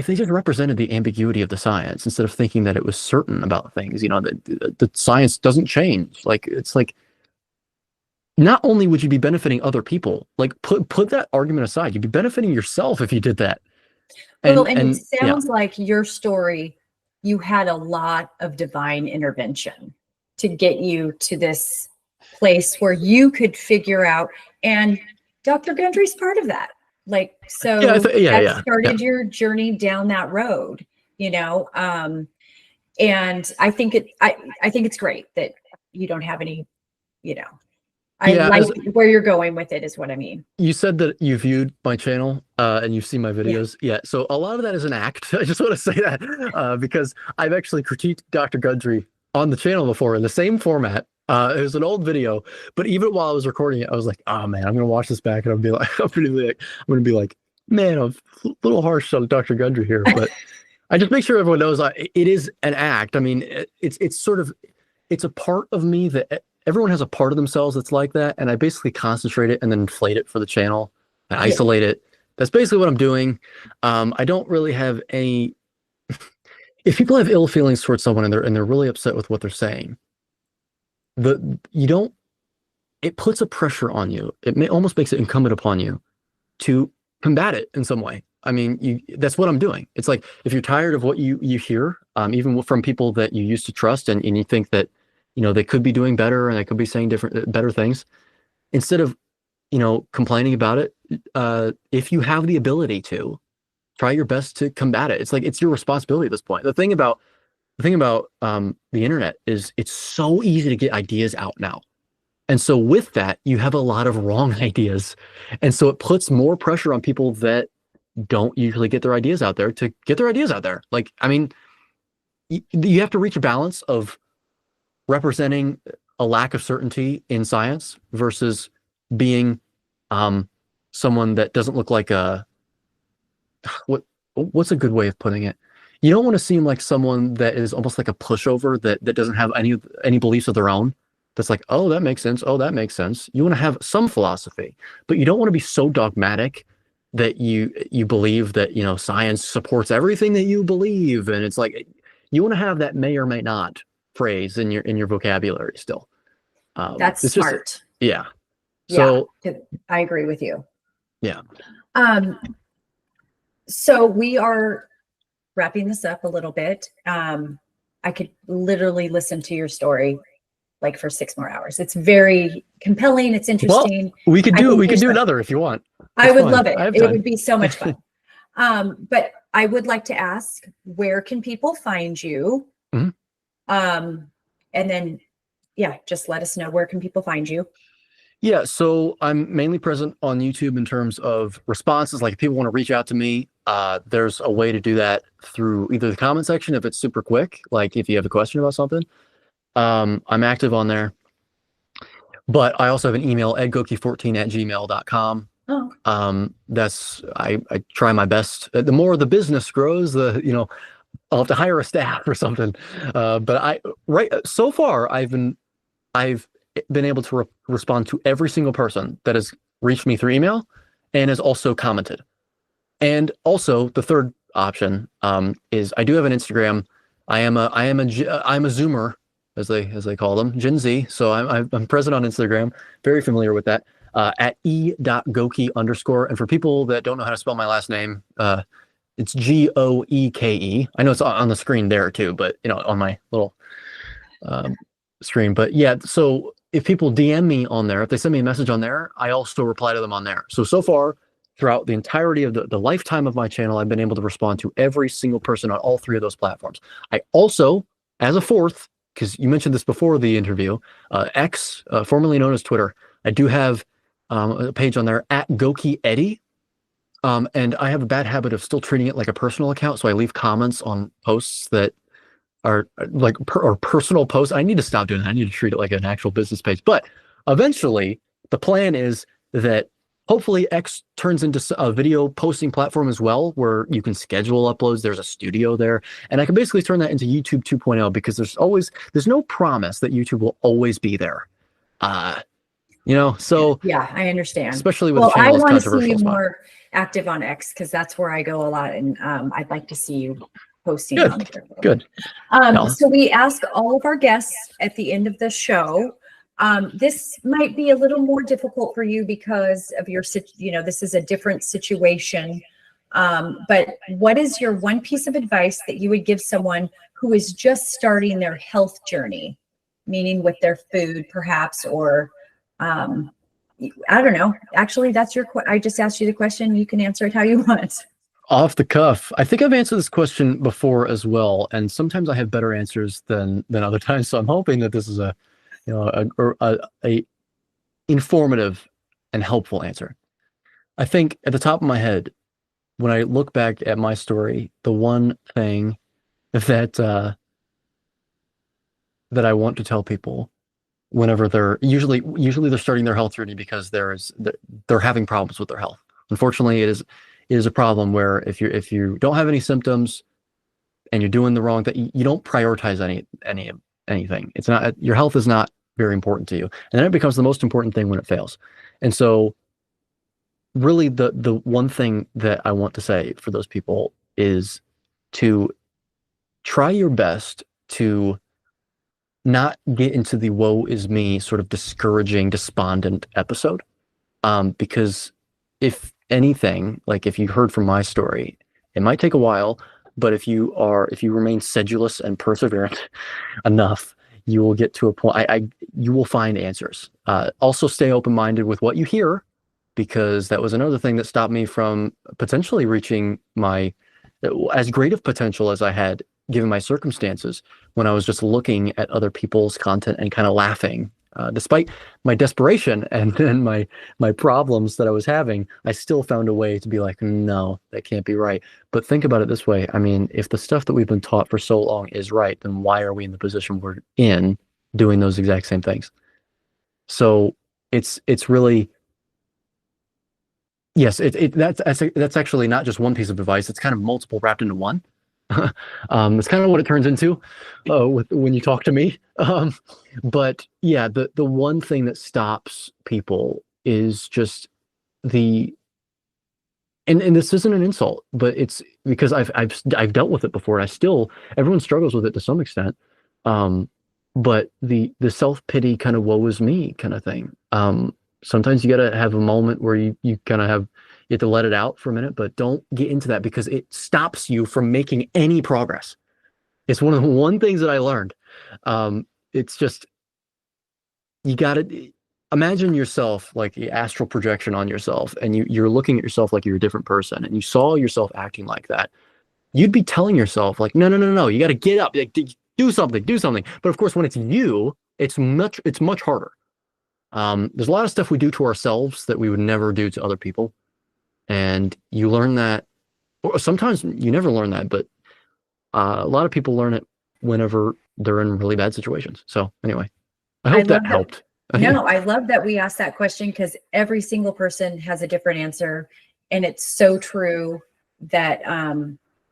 they just represented the ambiguity of the science instead of thinking that it was certain about things, that the science doesn't change. Like, it's like, not only would you be benefiting other people, like put that argument aside, you'd be benefiting yourself if you did that. And it sounds like your story, you had a lot of divine intervention to get you to this place where you could figure out, and Dr. Gundry's part of that. Like, so that started your journey down that road, and I think it's great that you don't have any, where you're going with it is what I mean. You said that you viewed my channel and you've seen my videos. Yeah. So a lot of that is an act. I just want to say that because I've actually critiqued Dr. Gundry on the channel before in the same format. It was an old video, but even while I was recording it, I was like, oh man, I'm going to watch this back and I'm going to be like, man, I'm a little harsh on Dr. Gundry here, but I just make sure everyone knows it is an act. I mean, it's a part of me that everyone has a part of themselves that's like that. And I basically concentrate it and then inflate it for the channel. I isolate it. That's basically what I'm doing. I don't really have any, if people have ill feelings towards someone and they're really upset with what they're saying, it puts a pressure on you. Almost makes it incumbent upon you to combat it in some way. I mean, that's what I'm doing. It's like, if you're tired of what you hear, even from people that you used to trust, and you think that, they could be doing better and they could be saying better things, instead of, complaining about it, if you have the ability to, try your best to combat it. It's like, it's your responsibility at this point. The thing about the internet is it's so easy to get ideas out now. And so with that, you have a lot of wrong ideas. And so it puts more pressure on people that don't usually get their ideas out there to get their ideas out there. Like, I mean, you have to reach a balance of representing a lack of certainty in science versus being someone that doesn't look like what's a good way of putting it? You don't want to seem like someone that is almost like a pushover that doesn't have any beliefs of their own. That's like, oh, that makes sense. Oh, that makes sense. You want to have some philosophy, but you don't want to be so dogmatic that you believe that, science supports everything that you believe. And it's like, you want to have that may or may not phrase in your vocabulary still. That's smart. Yeah. So I agree with you. Yeah. So we are wrapping this up a little bit. I could literally listen to your story like for 6 more hours. It's very compelling. It's interesting. Well, we could do another if you want. I would love it. It would be so much fun. But I would like to ask, where can people find you? Mm-hmm. And then, just let us know, where can people find you? Yeah, so I'm mainly present on YouTube in terms of responses. Like, if people want to reach out to me, there's a way to do that through either the comment section if it's super quick, like if you have a question about something. I'm active on there. But I also have an email, edgoeke14@gmail.com. Oh. I try my best. The more the business grows, I'll have to hire a staff or something. But so far I've been able to respond to every single person that has reached me through email and has also commented. And also the third option is I do have an Instagram. I'm a Zoomer as they call them, Gen Z. So I'm present on Instagram, very familiar with that, at e.goeke_. And for people that don't know how to spell my last name, it's Goeke. I know it's on the screen there too, but on my little screen. But yeah, so if people DM me on there, if they send me a message on there, I also reply to them on there. So far, throughout the entirety of the lifetime of my channel, I've been able to respond to every single person on all three of those platforms. I also, as a fourth, because you mentioned this before the interview, X, formerly known as Twitter, I do have a page on there at Goeke Eddie. And I have a bad habit of still treating it like a personal account. So I leave comments on posts that are like or personal posts. I need to stop doing that. I need to treat it like an actual business page. But eventually, the plan is that hopefully X turns into a video posting platform as well, where you can schedule uploads. There's a studio there, and I can basically turn that into YouTube 2.0, because there's no promise that YouTube will always be there. So yeah, I understand. Especially with a channel as controversial. I want to see you more active on X, because that's where I go a lot, and I'd like to see you posting on there. Good. So we ask all of our guests at the end of the show. This might be a little more difficult for you because of your, this is a different situation. But what is your one piece of advice that you would give someone who is just starting their health journey, meaning with their food, perhaps, or I don't know. Actually, I just asked you the question. You can answer it how you want. Off the cuff, I think I've answered this question before as well, and sometimes I have better answers than other times. So I'm hoping that this is a informative and helpful answer. I think at the top of my head, when I look back at my story, the one thing that I want to tell people whenever they're usually they're starting their health journey because they're having problems with their health. Unfortunately, it is a problem where if you don't have any symptoms and you're doing the wrong thing, you don't prioritize anything. It's not, your health is not very important to you, and then it becomes the most important thing when it fails. And so really the one thing that I want to say for those people is to try your best to not get into the woe is me sort of discouraging, despondent episode. Because if anything, like if you heard from my story, it might take a while, but if you remain sedulous and perseverant enough, you will get to a point, you will find answers. Also stay open-minded with what you hear, because that was another thing that stopped me from potentially reaching as great of potential as I had given my circumstances, when I was just looking at other people's content and kind of laughing. Despite my desperation and then my problems that I was having, I still found a way to be like, no, that can't be right. But think about it this way. I mean, if the stuff that we've been taught for so long is right, then why are we in the position we're in doing those exact same things? So it's really, yes, that's actually not just one piece of advice. It's kind of multiple wrapped into one. It's kind of what it turns into when you talk to me. But yeah, the one thing that stops people is just and this isn't an insult, but it's because I've dealt with it before, and everyone struggles with it to some extent. But the self-pity kind of woe is me kind of thing. Sometimes you gotta have a moment where you kind of you have to let it out for a minute, but don't get into that, because it stops you from making any progress. It's one of the things that I learned. It's just, you gotta imagine yourself like the astral projection on yourself, and you're looking at yourself like you're a different person, and you saw yourself acting like that. You'd be telling yourself like, no, you gotta get up, like, do something. But of course, when it's you, it's much harder. There's a lot of stuff we do to ourselves that we would never do to other people. And you learn that, or sometimes you never learn that, but a lot of people learn it whenever they're in really bad situations. So anyway, I hope that helped. No, I love that we asked that question, because every single person has a different answer. And it's so true that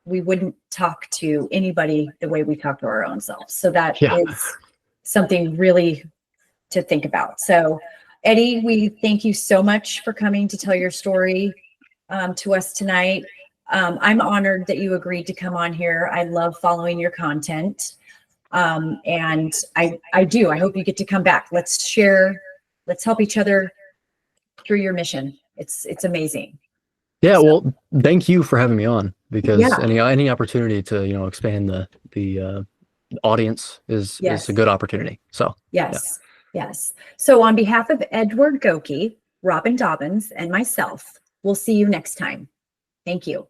we wouldn't talk to anybody the way we talk to our own selves. So that is something really to think about. So Eddie, we thank you so much for coming to tell your story to us tonight. I'm honored that you agreed to come on here. I love following your content. And I do. I hope you get to come back. Let's share. Let's help each other through your mission. It's amazing. Yeah, So, well, thank you for having me on, because yeah. any opportunity to, you know, expand the audience is a good opportunity. So yes, yes. So on behalf of Edward Goeke, Robyn Dobbins, and myself, we'll see you next time. Thank you.